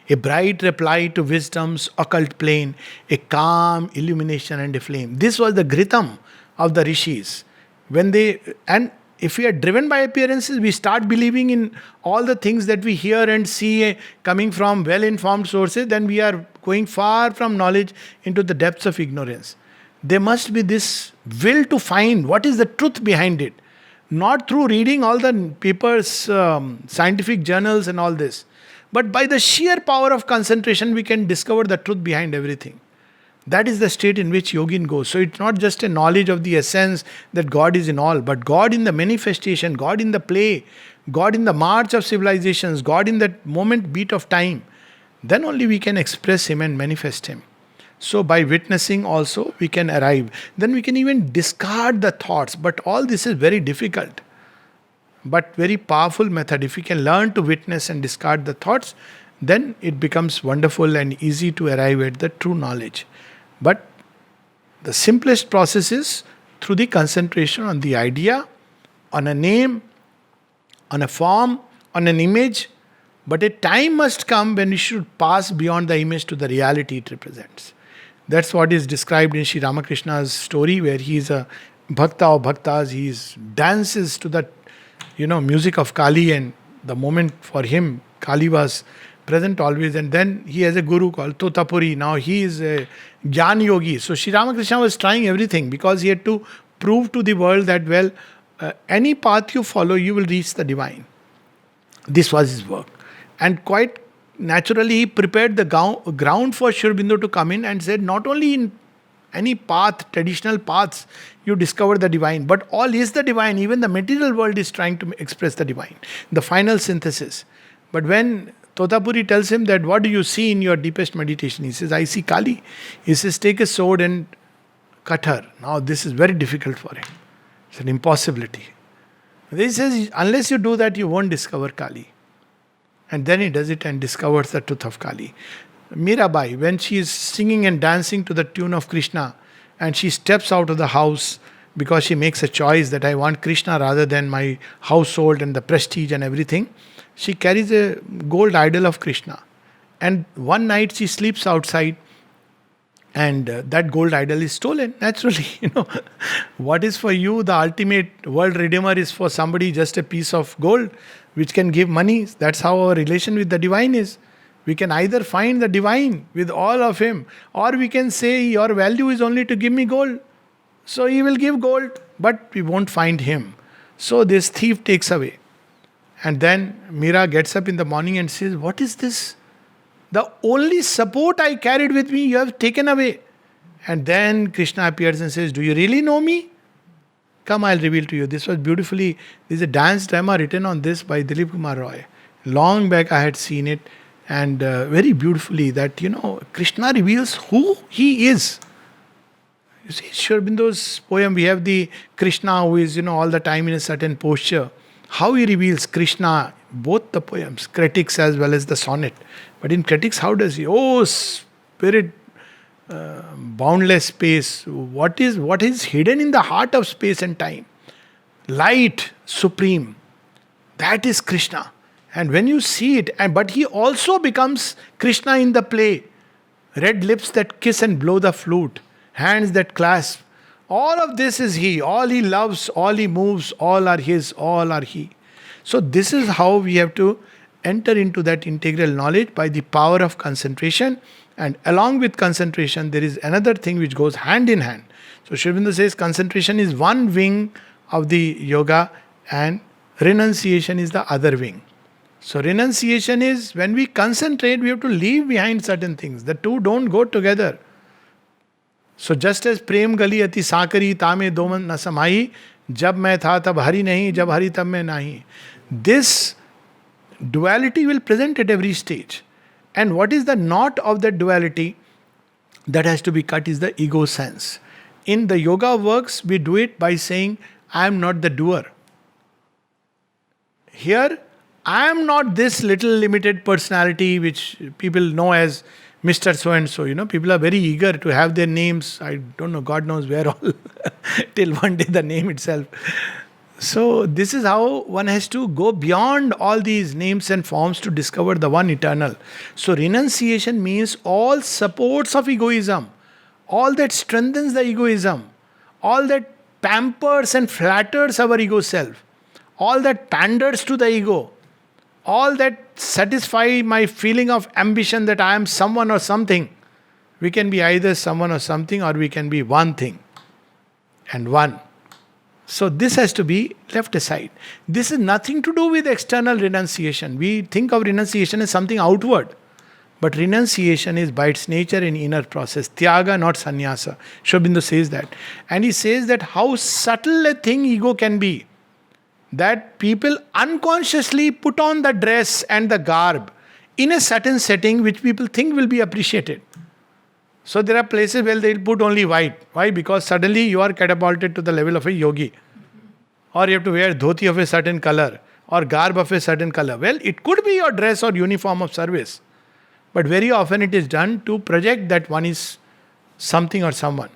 a bright reply to wisdom's occult plane, a calm illumination and a flame. This was the gritam of the rishis. And if we are driven by appearances, we start believing in all the things that we hear and see coming from well-informed sources, then we are going far from knowledge into the depths of ignorance. There must be this will to find what is the truth behind it. Not through reading all the papers, scientific journals and all this. But by the sheer power of concentration, we can discover the truth behind everything. That is the state in which yogin goes. So it's not just a knowledge of the essence that God is in all, but God in the manifestation, God in the play, God in the march of civilizations, God in that moment beat of time. Then only we can express Him and manifest Him. So by witnessing also we can arrive. Then we can even discard the thoughts. But all this is very difficult, but very powerful method. If we can learn to witness and discard the thoughts, then it becomes wonderful and easy to arrive at the true knowledge. But the simplest process is through the concentration on the idea, on a name, on a form, on an image. But a time must come when we should pass beyond the image to the reality it represents. That's what is described in Sri Ramakrishna's story, where he is a bhakta of bhaktas. He dances to the music of Kali, and the moment for him, Kali was present always. And then he has a guru called Totapuri. Now he is a Gyan Yogi. So Sri Ramakrishna was trying everything because he had to prove to the world that, any path you follow, you will reach the divine. This was his work. And quite naturally, he prepared the ground for Sri Aurobindo to come in and said, not only in any path, traditional paths, you discover the divine, but all is the divine. Even the material world is trying to express the divine, the final synthesis. But when Totapuri tells him that, what do you see in your deepest meditation? He says, I see Kali. He says, take a sword and cut her. Now this is very difficult for him. It's an impossibility. He says, unless you do that, you won't discover Kali. And then he does it and discovers the truth of Kali. Mirabai, when she is singing and dancing to the tune of Krishna, and she steps out of the house because she makes a choice that I want Krishna rather than my household and the prestige and everything, she carries a gold idol of Krishna. And one night she sleeps outside, and that gold idol is stolen. Naturally, what is for you the ultimate world redeemer is for somebody just a piece of gold which can give money. That's how our relation with the divine is. We can either find the divine with all of him, or we can say your value is only to give me gold. So he will give gold, but we won't find him. So this thief takes away. And then Mira gets up in the morning and says, what is this? The only support I carried with me, you have taken away. And then Krishna appears and says, do you really know me? Come, I'll reveal to you. This was beautifully, there's a dance drama written on this by Dilip Kumar Roy. Long back I had seen it, and very beautifully that, Krishna reveals who he is. You see, Sri Aurobindo's poem, we have the Krishna who is, all the time in a certain posture. How he reveals Krishna, both the poems, Critics as well as the sonnet. But in Critics, how does he? Oh, spirit, boundless space. What is hidden in the heart of space and time? Light, supreme. That is Krishna. And when you see it, but he also becomes Krishna in the play. Red lips that kiss and blow the flute, hands that clasp. All of this is he. All he loves, all he moves, all are his, all are he. So this is how we have to enter into that integral knowledge, by the power of concentration. And along with concentration, there is another thing which goes hand in hand. So Sri Aurobindo says concentration is one wing of the yoga and renunciation is the other wing. So renunciation is when we concentrate, we have to leave behind certain things. The two don't go together. So just as प्रेम गली अति सांकरी तामे दोमन न समाई, जब मैं था तब हरि नहीं, जब हरि तब मैं नहीं. This duality will present at every stage. And what is the knot of that duality that has to be cut is the ego sense. In the yoga works, we do it by saying, I am not the doer. Here, I am not this little limited personality which people know as Mr. So-and-so. People are very eager to have their names. I don't know, God knows where all. Till one day the name itself. So this is how one has to go beyond all these names and forms to discover the one eternal. So renunciation means all supports of egoism, all that strengthens the egoism, all that pampers and flatters our ego self, all that panders to the ego, all that satisfy my feeling of ambition that I am someone or something. We can be either someone or something, or we can be one thing and one. So this has to be left aside. This is nothing to do with external renunciation. We think of renunciation as something outward. But renunciation is by its nature an inner process. Tyaga, not sannyasa. Sri Aurobindo says that. And he says that how subtle a thing ego can be. That people unconsciously put on the dress and the garb in a certain setting which people think will be appreciated. So there are places where they'll put only white. Why? Because suddenly you are catapulted to the level of a yogi. Or you have to wear dhoti of a certain color or garb of a certain color. Well, it could be your dress or uniform of service. But very often it is done to project that one is something or someone.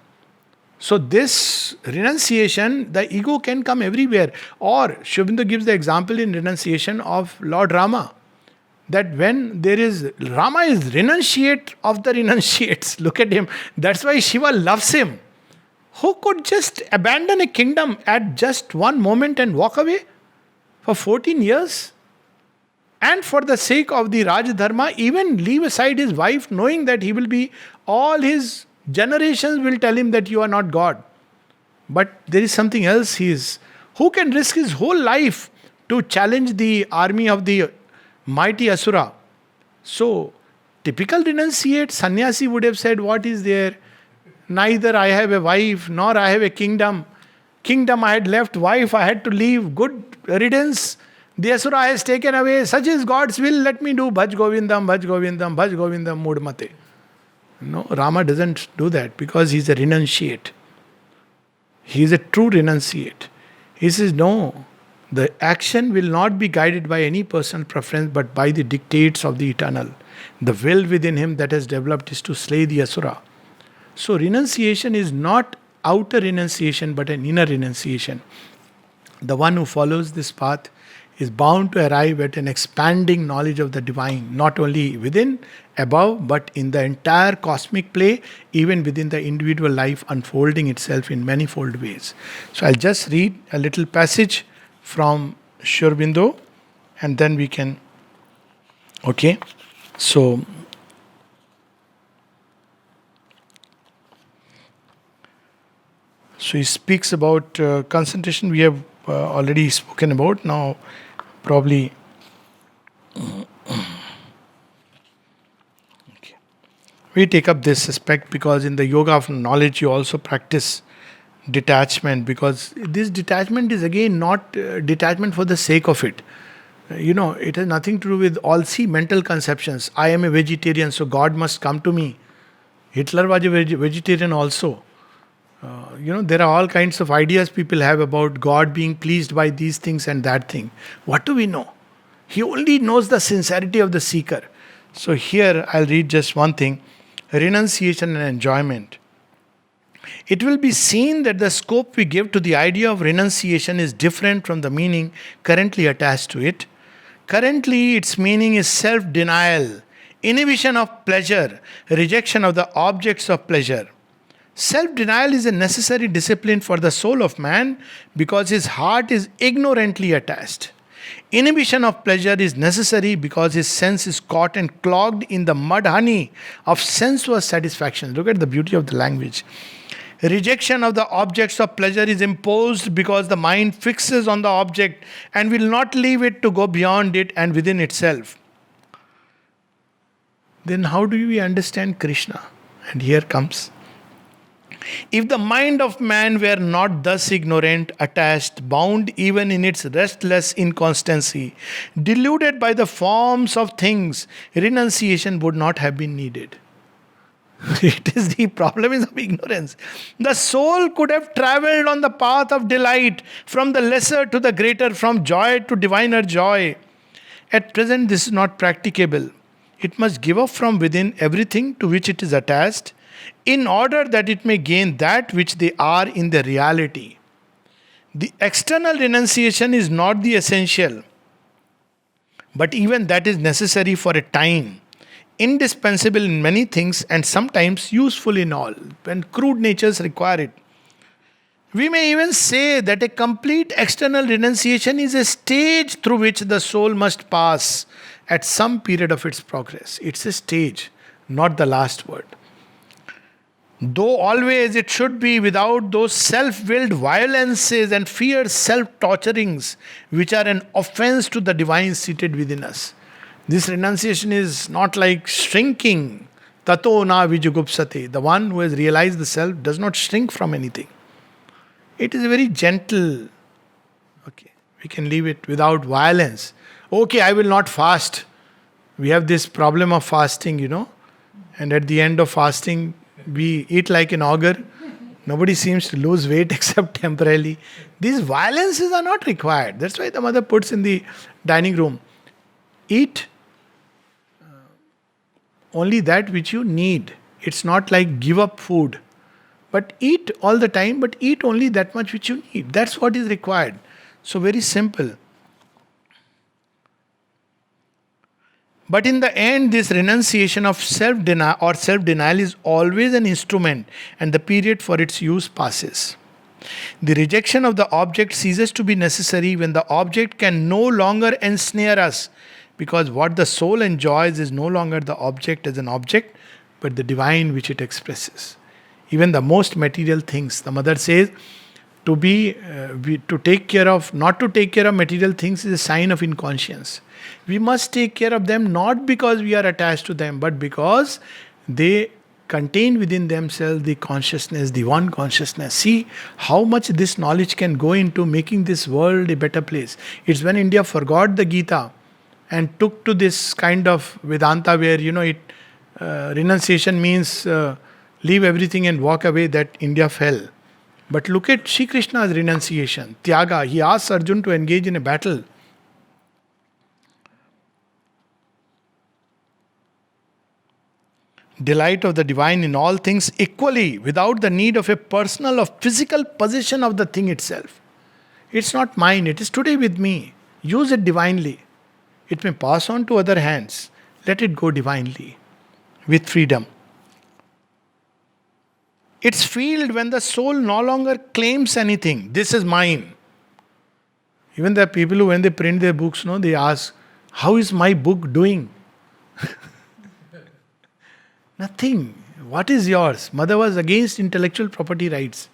So this renunciation, the ego can come everywhere. Or Sri Aurobindo gives the example in renunciation of Lord Rama. That when there is, Rama is renunciate of the renunciates. Look at him. That's why Shiva loves him. Who could just abandon a kingdom at just one moment and walk away for 14 years? And for the sake of the Raj Dharma, even leave aside his wife, knowing that he will be, all his generations will tell him that you are not God. But there is something else. Who can risk his whole life to challenge the army of the mighty Asura? So, typical renunciate, sannyasi would have said, what is there? Neither I have a wife, nor I have a kingdom. Kingdom I had left, wife I had to leave. Good riddance. The Asura has taken away. Such is God's will. Let me do Bhaj Govindam, Bhaj Govindam, Bhaj Govindam, Mudmate. No, Rama doesn't do that because he's a renunciate. He is a true renunciate. He says, no, the action will not be guided by any personal preference but by the dictates of the eternal. The will within him that has developed is to slay the Asura. So renunciation is not outer renunciation but an inner renunciation. The one who follows this path is bound to arrive at an expanding knowledge of the divine, not only within, above, but in the entire cosmic play, even within the individual life unfolding itself in manifold ways. So I'll just read a little passage from Sri Aurobindo and then we can, okay. So he speaks about concentration. We have already spoken about. Now probably okay. We take up this aspect because in the yoga of knowledge you also practice detachment, because this detachment is again not detachment for the sake of it. It has nothing to do with all mental conceptions. I am a vegetarian, so God must come to me. Hitler was a vegetarian also. There are all kinds of ideas people have about God being pleased by these things and that thing. What do we know? He only knows the sincerity of the seeker. So here I'll read just one thing. Renunciation and enjoyment. It will be seen that the scope we give to the idea of renunciation is different from the meaning currently attached to it. Currently, its meaning is self-denial, inhibition of pleasure, rejection of the objects of pleasure. Self-denial is a necessary discipline for the soul of man because his heart is ignorantly attached. Inhibition of pleasure is necessary because his sense is caught and clogged in the mud honey of sensuous satisfaction. Look at the beauty of the language. Rejection of the objects of pleasure is imposed because the mind fixes on the object and will not leave it to go beyond it and within itself. Then how do we understand Krishna? And here comes. If the mind of man were not thus ignorant, attached, bound even in its restless inconstancy, deluded by the forms of things, renunciation would not have been needed. It is the problem is of ignorance. The soul could have traveled on the path of delight from the lesser to the greater, from joy to diviner joy. At present, this is not practicable. It must give up from within everything to which it is attached, in order that it may gain that which they are in their reality. The external renunciation is not the essential, but even that is necessary for a time, indispensable in many things and sometimes useful in all, when crude natures require it. We may even say that a complete external renunciation is a stage through which the soul must pass at some period of its progress. It's a stage, not the last word. Though always it should be without those self-willed violences and fierce self-torturings which are an offense to the divine seated within us. This renunciation is not like shrinking. Tato na vijugupsate. The one who has realized the self does not shrink from anything. It is very gentle. Okay, we can leave it without violence. Okay, I will not fast. We have this problem of fasting, and at the end of fasting, We eat like an ogre. Nobody seems to lose weight except temporarily. These violences are not required. That's why the mother puts in the dining room. Eat only that which you need. It's not like give up food. But eat all the time, but eat only that much which you need. That's what is required. So, very simple. But in the end, this renunciation of self denial or self denial is always an instrument, and the period for its use passes. The rejection of the object ceases to be necessary when the object can no longer ensnare us, because what the soul enjoys is no longer the object as an object, but the divine which it expresses. Even the most material things, the mother says, to take care of, not to take care of material things is a sign of inconscience. We must take care of them not because we are attached to them, but because they contain within themselves the consciousness, the one consciousness. See how much this knowledge can go into making this world a better place. It's when India forgot the Gita and took to this kind of Vedanta where, renunciation means leave everything and walk away, that India fell. But look at Shri Krishna's renunciation, Tyaga. He asks Arjun to engage in a battle. Delight of the divine in all things equally, without the need of a personal or physical possession of the thing itself. It's not mine, it is today with me. Use it divinely. It may pass on to other hands. Let it go divinely, with freedom. It's field when the soul no longer claims anything. This is mine. Even there are people who, when they print their books, they ask, how is my book doing? Nothing. What is yours? Mother was against intellectual property rights.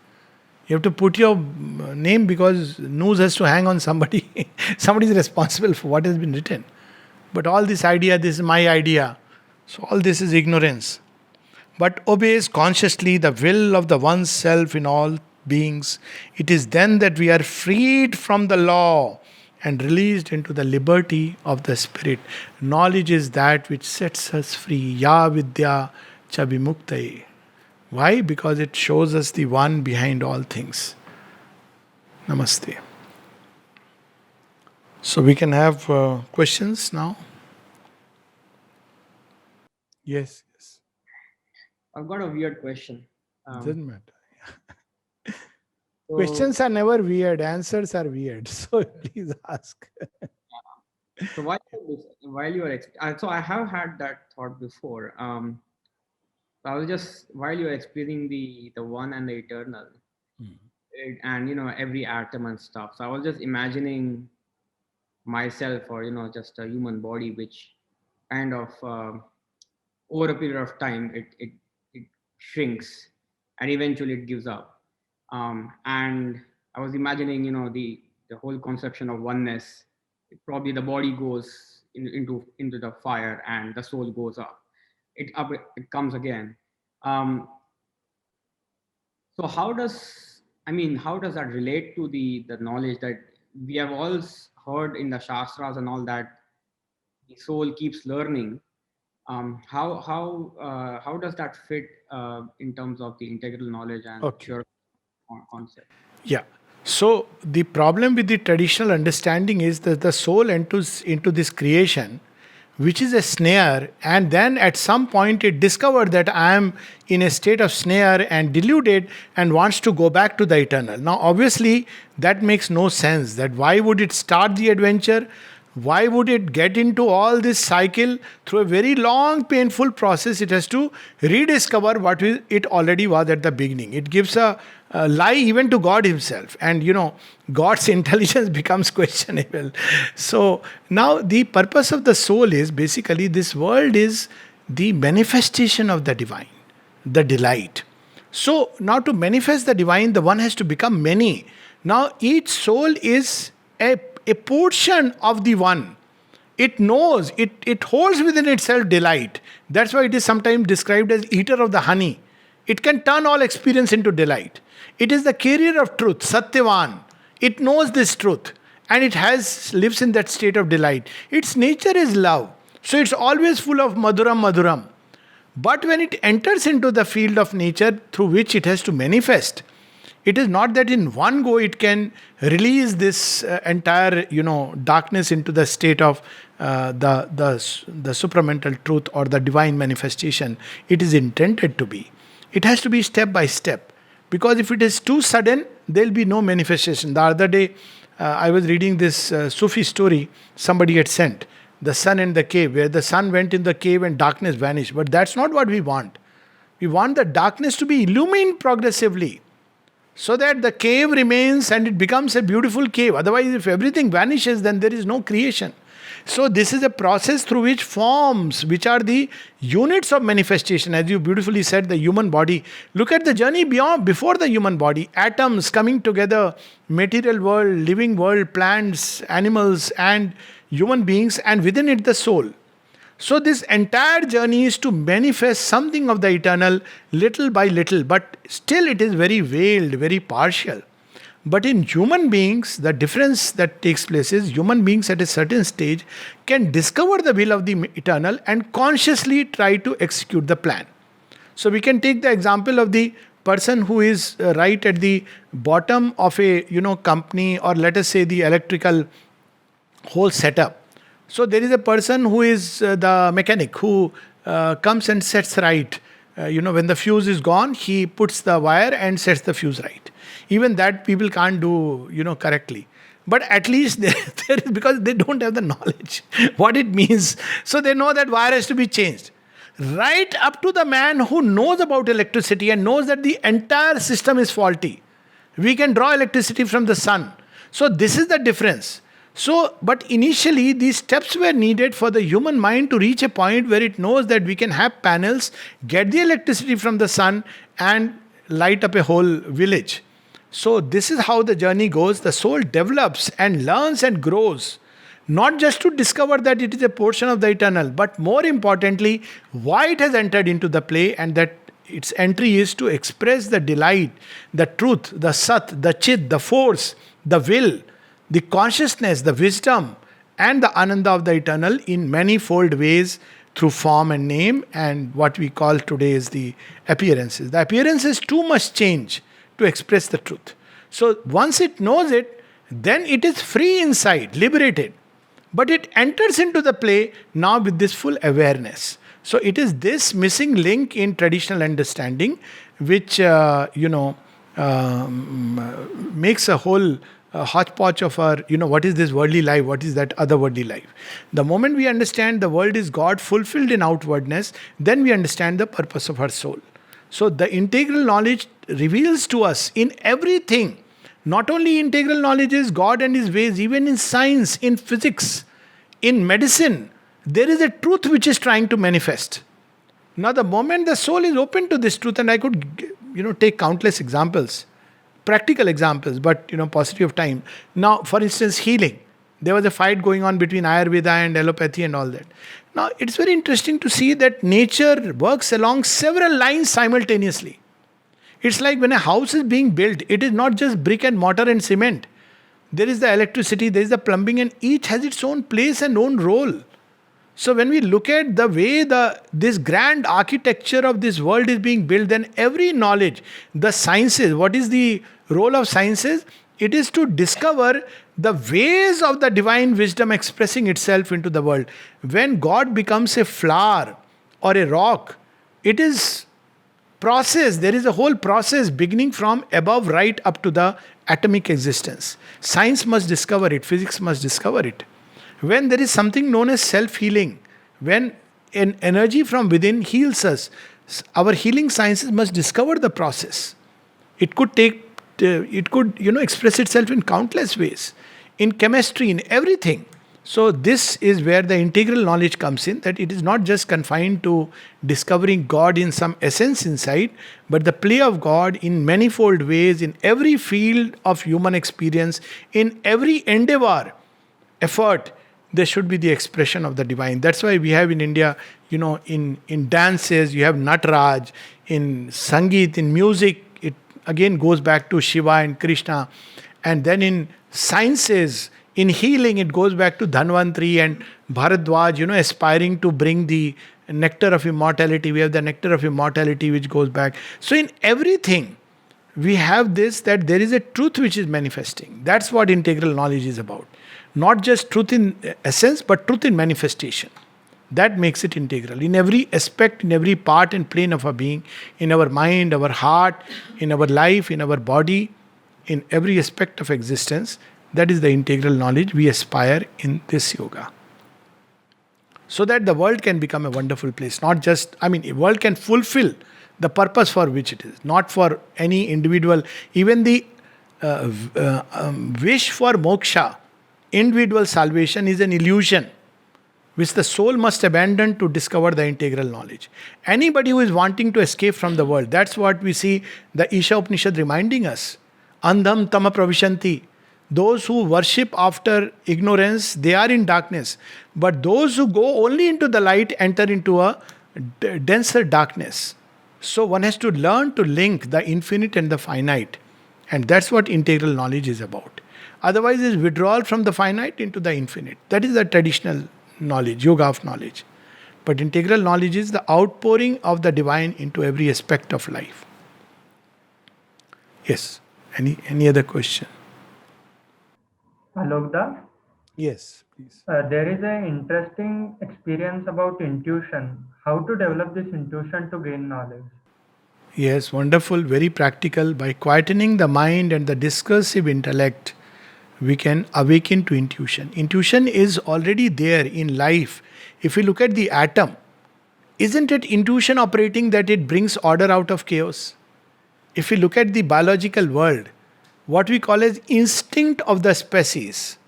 You have to put your name because news has to hang on somebody. Somebody is responsible for what has been written. But all this idea, this is my idea. So all this is ignorance. But obeys consciously the will of the one self in all beings. It is then that we are freed from the law and released into the liberty of the spirit. Knowledge is that which sets us free. Ya vidya cha vimuktaye. Why? Because it shows us the one behind all things. Namaste. So we can have questions now. Yes. I've got a weird question. Doesn't matter. So, Questions are never weird, answers are weird. So please ask. so while you are so I have had that thought before. So I was just while you are explaining the one and the eternal, and every atom and stuff. So I was just imagining myself, or just a human body, which kind of over a period of time it shrinks, and eventually it gives up. And I was imagining, the whole conception of oneness. Probably the body goes into the fire, and the soul goes up. It comes again. Um, so how does that relate to the knowledge that we have all heard in the shastras and all, that the soul keeps learning? How does that fit in terms of the integral knowledge and Okay. pure concept? Yeah. So the problem with the traditional understanding is that the soul enters into this creation, which is a snare, and then at some point it discovered that I am in a state of snare and deluded and wants to go back to the eternal. Now, obviously, that makes no sense. That why would it start the adventure? Why would it get into all this cycle through a very long, painful process? It has to rediscover what it already was at the beginning. It gives a lie even to God Himself, and God's intelligence becomes questionable. So now the purpose of the soul is basically this world is the manifestation of the divine, the delight. So now to manifest the divine, the one has to become many. Now each soul is a portion of the one. It knows, it holds within itself delight. That's why it is sometimes described as eater of the honey. It can turn all experience into delight. It is the carrier of truth, Satyavan. It knows this truth and it lives in that state of delight. Its nature is love. So it's always full of Madhuram Madhuram. But when it enters into the field of nature through which it has to manifest, it is not that in one go it can release this entire darkness into the state of the supramental truth or the divine manifestation. It is intended to be. It has to be step by step, because if it is too sudden, there will be no manifestation. The other day, I was reading this Sufi story somebody had sent, the sun and the cave, where the sun went in the cave and darkness vanished. But that's not what we want. We want the darkness to be illumined progressively, so that the cave remains and it becomes a beautiful cave. Otherwise, if everything vanishes, then there is no creation. So this is a process through which forms, which are the units of manifestation, as you beautifully said, the human body. Look at the journey before the human body. Atoms coming together, material world, living world, plants, animals, and human beings, and within it the soul. So this entire journey is to manifest something of the eternal little by little, but still it is very veiled, very partial. But in human beings, the difference that takes place is human beings at a certain stage can discover the will of the eternal and consciously try to execute the plan. So we can take the example of the person who is right at the bottom of a company, or let us say the electrical whole setup. So there is a person who is the mechanic who comes and sets right. When the fuse is gone, he puts the wire and sets the fuse right. Even that people can't do, correctly. But at least there is, because they don't have the knowledge what it means. So they know that wire has to be changed. Right up to the man who knows about electricity and knows that the entire system is faulty. We can draw electricity from the sun. So this is the difference. So, but initially these steps were needed for the human mind to reach a point where it knows that we can have panels, get the electricity from the sun, and light up a whole village. So this is how the journey goes. The soul develops and learns and grows, not just to discover that it is a portion of the eternal, but more importantly, why it has entered into the play, and that its entry is to express the delight, the truth, the sat, the chit, the force, the will, the consciousness, the wisdom, and the ananda of the eternal in manifold ways through form and name, and what we call today is the appearances. The appearances too must change to express the truth. So once it knows it, then it is free inside, liberated. But it enters into the play now with this full awareness. So it is this missing link in traditional understanding which, makes a whole hodgepodge of our, what is this worldly life, what is that other worldly life. The moment we understand the world is God fulfilled in outwardness, then we understand the purpose of our soul. So the integral knowledge reveals to us in everything. Not only integral knowledge is God and His ways, even in science, in physics, in medicine, there is a truth which is trying to manifest. Now the moment the soul is open to this truth, and I could take countless examples, practical examples, but paucity of time. Now, for instance, healing. There was a fight going on between Ayurveda and allopathy and all that. Now, it's very interesting to see that nature works along several lines simultaneously. It's like when a house is being built, it is not just brick and mortar and cement. There is the electricity, there is the plumbing, and each has its own place and own role. So when we look at the way this grand architecture of this world is being built, then every knowledge, the sciences, what is the role of sciences? It is to discover the ways of the divine wisdom expressing itself into the world. When God becomes a flower or a rock, it is process. There is a whole process beginning from above right up to the atomic existence. Science must discover it, physics must discover it. When there is something known as self-healing, when an energy from within heals us, our healing sciences must discover the process. It could express itself in countless ways, in chemistry, in everything. So this is where the integral knowledge comes in, that it is not just confined to discovering God in some essence inside, but the play of God in manifold ways, in every field of human experience, in every endeavor, effort, there should be the expression of the divine. That's why we have in India, in dances, you have Nataraj, in Sangeet, in music, it again goes back to Shiva and Krishna. And then in sciences, In healing, it goes back to Dhanvantri and Bharadwaj, aspiring to bring the nectar of immortality. We have the nectar of immortality which goes back. So, in everything, we have this, that there is a truth which is manifesting. That's what integral knowledge is about. Not just truth in essence, but truth in manifestation. That makes it integral. In every aspect, in every part and plane of our being, in our mind, our heart, in our life, in our body, in every aspect of existence, that is the integral knowledge we aspire in this yoga. So that the world can become a wonderful place. Not just, a world can fulfill the purpose for which it is, not for any individual. Even the wish for moksha, individual salvation, is an illusion which the soul must abandon to discover the integral knowledge. Anybody who is wanting to escape from the world, that's what we see the Isha Upanishad reminding us. Andham tama pravishanti. Those who worship after ignorance, they are in darkness. But those who go only into the light enter into a denser darkness. So one has to learn to link the infinite and the finite. And that's what integral knowledge is about. Otherwise, it's withdrawal from the finite into the infinite. That is the traditional knowledge, yoga of knowledge. But integral knowledge is the outpouring of the divine into every aspect of life. Yes. Any other question? Alokda, Yes, please. there is an interesting experience about intuition. How to develop this intuition to gain knowledge? Yes, wonderful, very practical. By quietening the mind and the discursive intellect, we can awaken to intuition. Intuition is already there in life. If we look at the atom, isn't it intuition operating that it brings order out of chaos? If we look at the biological world, what we call as instinct of the species.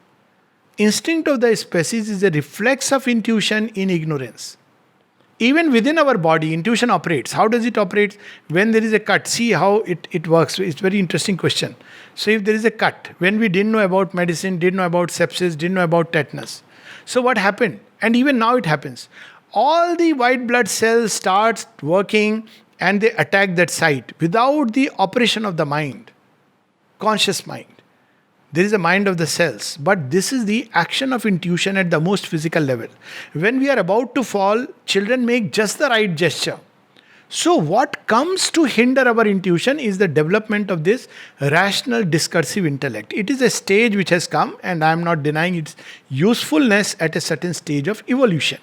Instinct of the species is a reflex of intuition in ignorance. Even within our body, intuition operates. How does it operate? When there is a cut, see how it works. It's a very interesting question. So if there is a cut, when we didn't know about medicine, didn't know about sepsis, didn't know about tetanus. So what happened? And even now it happens. All the white blood cells start working and they attack that site without the operation of the mind, conscious mind. There is a mind of the cells, but this is the action of intuition at the most physical level. When we are about to fall, children make just the right gesture. So, what comes to hinder our intuition is the development of this rational discursive intellect. It is a stage which has come, and I am not denying its usefulness at a certain stage of evolution.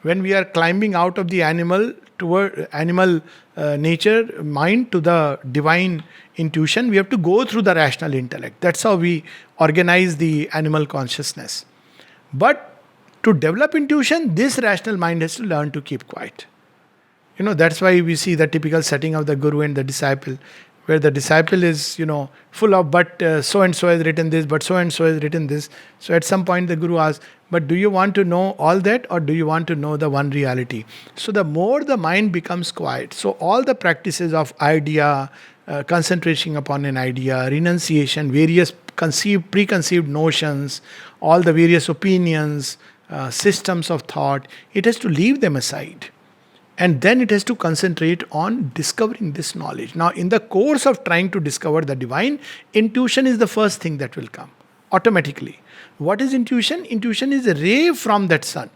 When we are climbing out of the animal toward animal nature mind to the divine intuition, we have to go through the rational intellect. That's how we organize the animal consciousness. But to develop intuition, this rational mind has to learn to keep quiet. That's why we see the typical setting of the guru and the disciple, where the disciple is, full of, but so and so has written this, but so and so has written this. So at some point the guru asks, but do you want to know all that, or do you want to know the one reality? So the more the mind becomes quiet, so all the practices of idea, concentration upon an idea, renunciation, various preconceived notions, all the various opinions, systems of thought, it has to leave them aside. And then it has to concentrate on discovering this knowledge. Now, in the course of trying to discover the divine, intuition is the first thing that will come automatically. What is intuition? Intuition is a ray from that sun.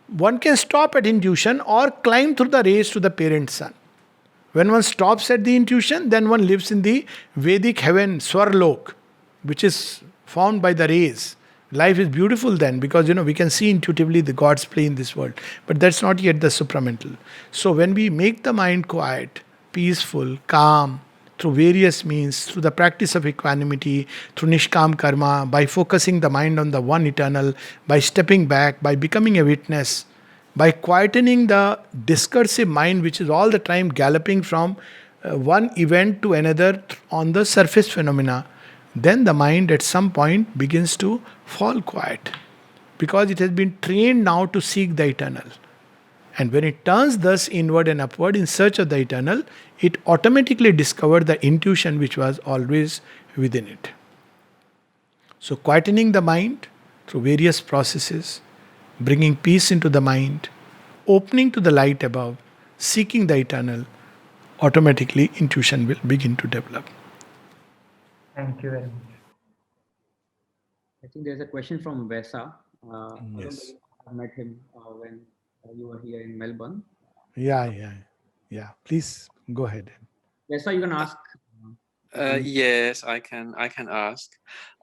One can stop at intuition or climb through the rays to the parent sun. When one stops at the intuition, then one lives in the Vedic heaven, Swarlok, which is formed by the rays. Life is beautiful then, because we can see intuitively the gods play in this world. But that's not yet the supramental. So when we make the mind quiet, peaceful, calm, through various means, through the practice of equanimity, through nishkam karma, by focusing the mind on the one eternal, by stepping back, by becoming a witness, by quietening the discursive mind which is all the time galloping from one event to another on the surface phenomena, then the mind at some point begins to fall quiet, because it has been trained now to seek the eternal. And when it turns thus inward and upward in search of the eternal, it automatically discovers the intuition which was always within it. So quietening the mind through various processes, bringing peace into the mind, opening to the light above, seeking the eternal, automatically intuition will begin to develop. Thank you very much. I think there's a question from Vesa. I don't Yes. believe I met him when you were here in Melbourne. Yeah, yeah, yeah. Please go ahead. Vesa, you can ask. Any. Yes, I can ask.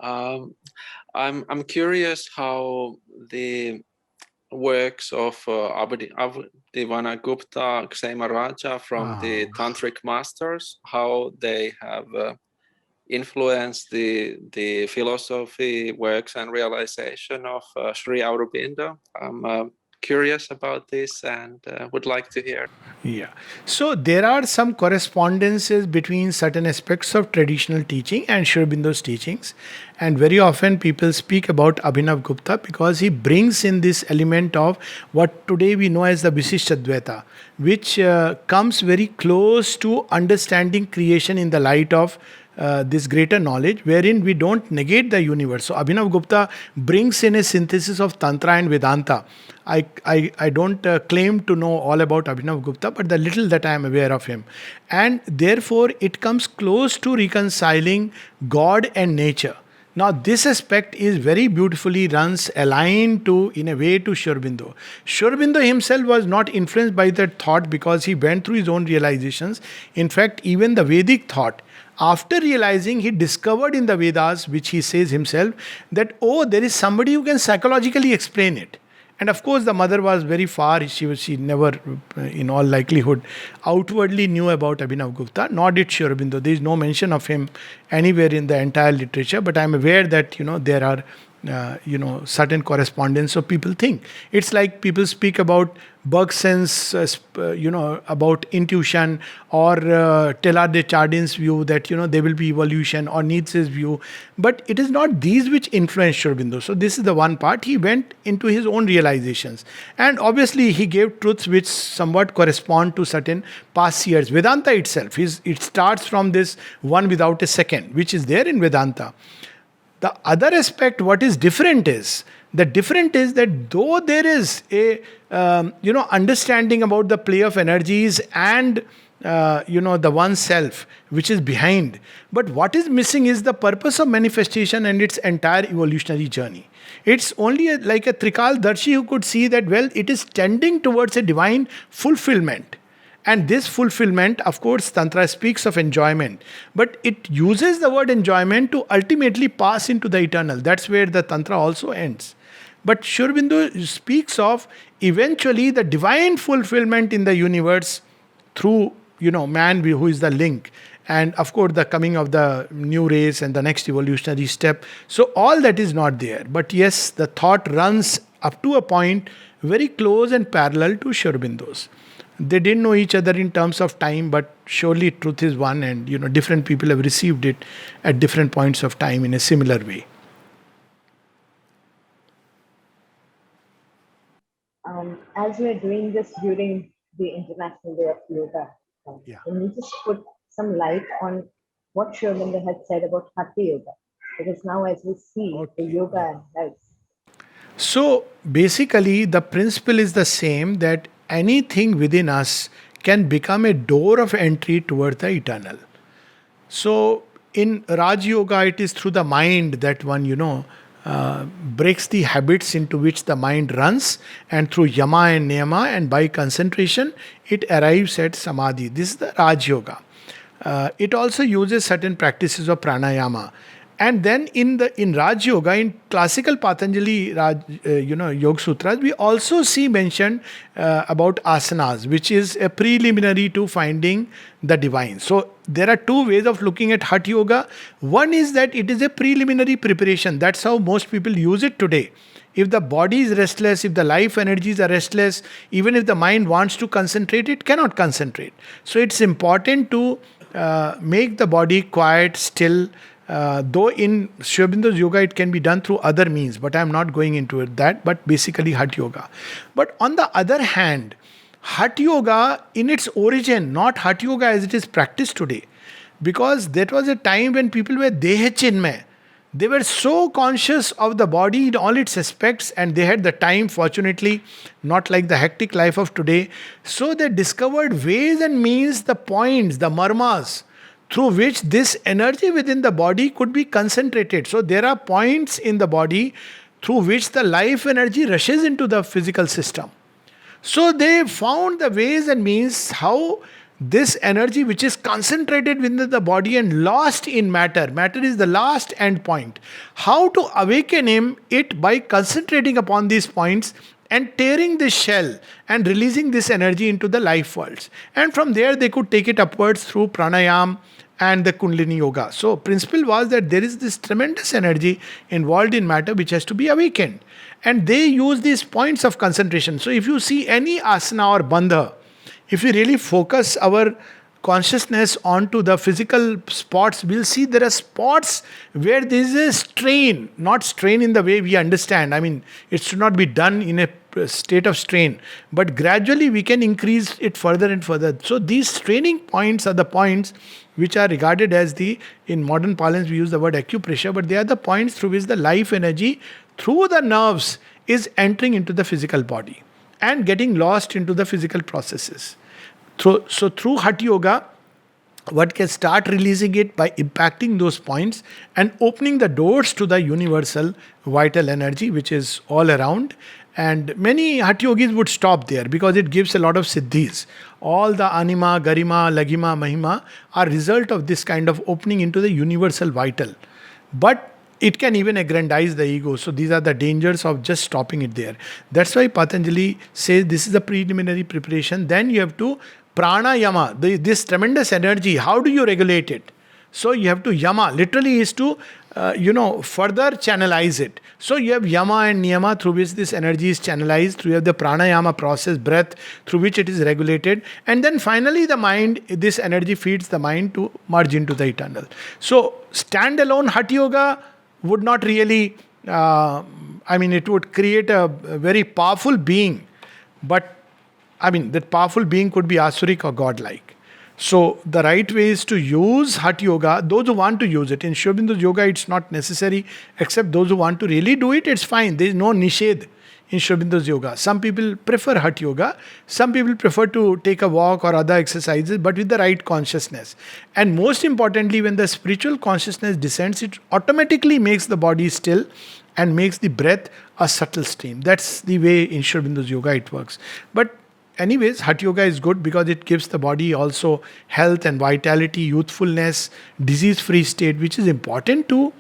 Um, I'm curious how the works of Abhidivana Gupta, Ksema Raja from the Ah. tantric masters, how they have influenced the philosophy, works, and realization of Sri Aurobindo. I'm curious about this and would like to hear. Yeah. So there are some correspondences between certain aspects of traditional teaching and Sri Aurobindo's teachings. And very often people speak about Abhinav Gupta because he brings in this element of what today we know as the Visishtadvaita, which comes very close to understanding creation in the light of this greater knowledge, wherein we don't negate the universe. So Abhinav Gupta brings in a synthesis of Tantra and Vedanta. I don't claim to know all about Abhinav Gupta, but the little that I am aware of him. And therefore, it comes close to reconciling God and nature. Now, this aspect is very beautifully runs aligned to, in a way, to Sri Aurobindo. Sri Aurobindo himself was not influenced by that thought because he went through his own realizations. In fact, even the Vedic thought, after realizing, he discovered in the Vedas, which he says himself, that oh, there is somebody who can psychologically explain it. And of course, the mother was very far. She never, in all likelihood, outwardly knew about Abhinav Gupta, nor did Sri Aurobindo. There is no mention of him anywhere in the entire literature. But I am aware that there are certain correspondence. So people think it's like people speak about Bergson's, about intuition, or Teilhard de Chardin's view that there will be evolution, or Nietzsche's view, but it is not these which influence Sri Aurobindo. So this is the one part. He went into his own realizations, and obviously he gave truths which somewhat correspond to certain past years. Vedanta itself it starts from this one without a second, which is there in Vedanta. The other aspect, what is different is, that though there is a understanding about the play of energies and the one self which is behind, but what is missing is the purpose of manifestation and its entire evolutionary journey. It's only like a Trikal Darshi who could see that, well, it is tending towards a divine fulfillment. And this fulfillment, of course, Tantra speaks of enjoyment, but it uses the word enjoyment to ultimately pass into the eternal. That's where the Tantra also ends. But Sri Aurobindo speaks of eventually the divine fulfillment in the universe through, man who is the link. And of course, the coming of the new race and the next evolutionary step. So all that is not there. But yes, the thought runs up to a point very close and parallel to Sri Aurobindo's. They didn't know each other in terms of time, but surely truth is one, and different people have received it at different points of time in a similar way. As we are doing this during the International Day of Yoga, can you just put some light on what Sri Aurobindo had said about Hatha Yoga? Because now, as we see, the yoga and life. So basically, the principle is the same, that anything within us can become a door of entry toward the eternal. So in Raj Yoga, it is through the mind that one, breaks the habits into which the mind runs, and through Yama and Niyama, and by concentration, it arrives at Samadhi. This is the Raj Yoga. It also uses certain practices of pranayama. And then in Raj Yoga, in classical Patanjali Yoga Sutras, we also see mentioned about asanas, which is a preliminary to finding the divine. So there are two ways of looking at Hatha Yoga. One is that it is a preliminary preparation. That's how most people use it today. If the body is restless, if the life energies are restless, even if the mind wants to concentrate, it cannot concentrate. So it's important to make the body quiet, still. Though in Sri Aurobindo's yoga it can be done through other means, but I am not going into that, but basically Hatha Yoga. But on the other hand, Hatha Yoga in its origin, not Hatha Yoga as it is practiced today, because that was a time when people were Deha Chinmay. They were so conscious of the body in all its aspects, and they had the time, fortunately, not like the hectic life of today. So they discovered ways and means, the points, the marmas, through which this energy within the body could be concentrated. So there are points in the body through which the life energy rushes into the physical system. So they found the ways and means how this energy which is concentrated within the body and lost in matter, matter is the last end point, how to awaken it by concentrating upon these points and tearing this shell and releasing this energy into the life worlds. And from there they could take it upwards through pranayam and the Kundalini Yoga. So principle was that there is this tremendous energy involved in matter which has to be awakened. And they use these points of concentration. So if you see any asana or bandha, if we really focus our consciousness onto the physical spots, we'll see there are spots where there is a strain, not strain in the way we understand. I mean, it should not be done in a state of strain, but gradually we can increase it further and further. So these straining points are the points which are regarded as in modern parlance we use the word acupressure, but they are the points through which the life energy through the nerves is entering into the physical body and getting lost into the physical processes. So through Hatha Yoga, one can start releasing it by impacting those points and opening the doors to the universal vital energy which is all around. And many Hatha Yogis would stop there because it gives a lot of siddhis. All the anima, garima, laghima, mahima are result of this kind of opening into the universal vital. But it can even aggrandize the ego. So these are the dangers of just stopping it there. That's why Patanjali says this is the preliminary preparation. Then you have to pranayama, this tremendous energy. How do you regulate it? So you have to yama, literally is to further channelize it. So you have yama and niyama through which this energy is channelized. You have the pranayama process, breath, through which it is regulated. And then finally the mind, this energy feeds the mind to merge into the eternal. So standalone Hatha Yoga would not really, it would create a very powerful being. But, that powerful being could be asuric or godlike. So the right way is to use Hatha Yoga, those who want to use it. In Sri Aurobindo's yoga, it's not necessary, except those who want to really do it, it's fine. There is no nishedh in Sri Aurobindo's yoga. Some people prefer Hatha Yoga, some people prefer to take a walk or other exercises, but with the right consciousness. And most importantly, when the spiritual consciousness descends, it automatically makes the body still and makes the breath a subtle stream. That's the way in Sri Aurobindo's yoga it works. But anyways, Hatha Yoga is good because it gives the body also health and vitality, youthfulness, disease-free state, which is important to,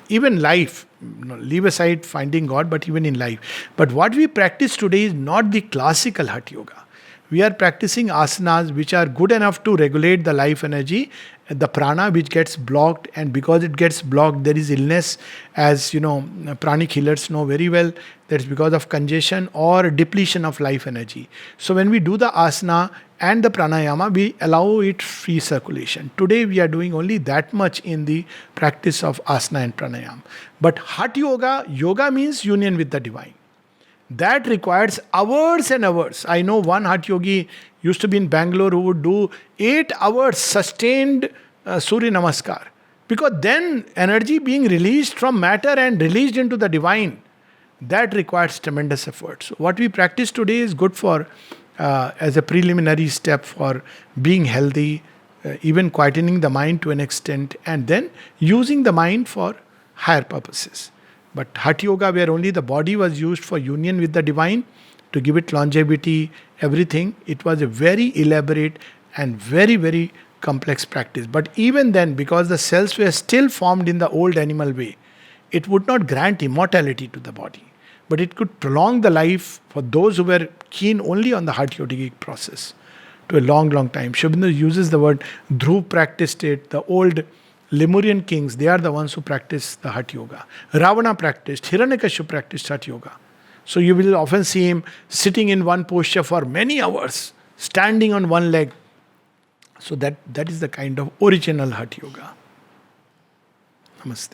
even life. Leave aside finding God, but even in life. But what we practice today is not the classical Hatha Yoga. We are practicing asanas which are good enough to regulate the life energy, the prana which gets blocked, and because it gets blocked, there is illness, as pranic healers know very well. That's because of congestion or depletion of life energy. So when we do the asana and the pranayama, we allow it free circulation. Today we are doing only that much in the practice of asana and pranayama. But Hatha yoga means union with the divine. That requires hours and hours. I know one Hatha yogi used to be in Bangalore who would do 8 hours sustained Surya Namaskar. Because then energy being released from matter and released into the divine, that requires tremendous effort. So what we practice today is good for, as a preliminary step for being healthy, even quietening the mind to an extent, and then using the mind for higher purposes. But Hatha Yoga, where only the body was used for union with the divine, to give it longevity, everything, it was a very elaborate and very, very complex practice. But even then, because the cells were still formed in the old animal way, it would not grant immortality to the body. But it could prolong the life for those who were keen only on the Hatha yogic process to a long, long time. Sri Aurobindo uses the word Dhruv practiced it, the old Lemurian kings, they are the ones who practiced the Hatha Yoga. Ravana practiced, Hiranyakashipu practiced Hatha Yoga. So you will often see him sitting in one posture for many hours, standing on one leg. So that is the kind of original Hatha Yoga. Namaste.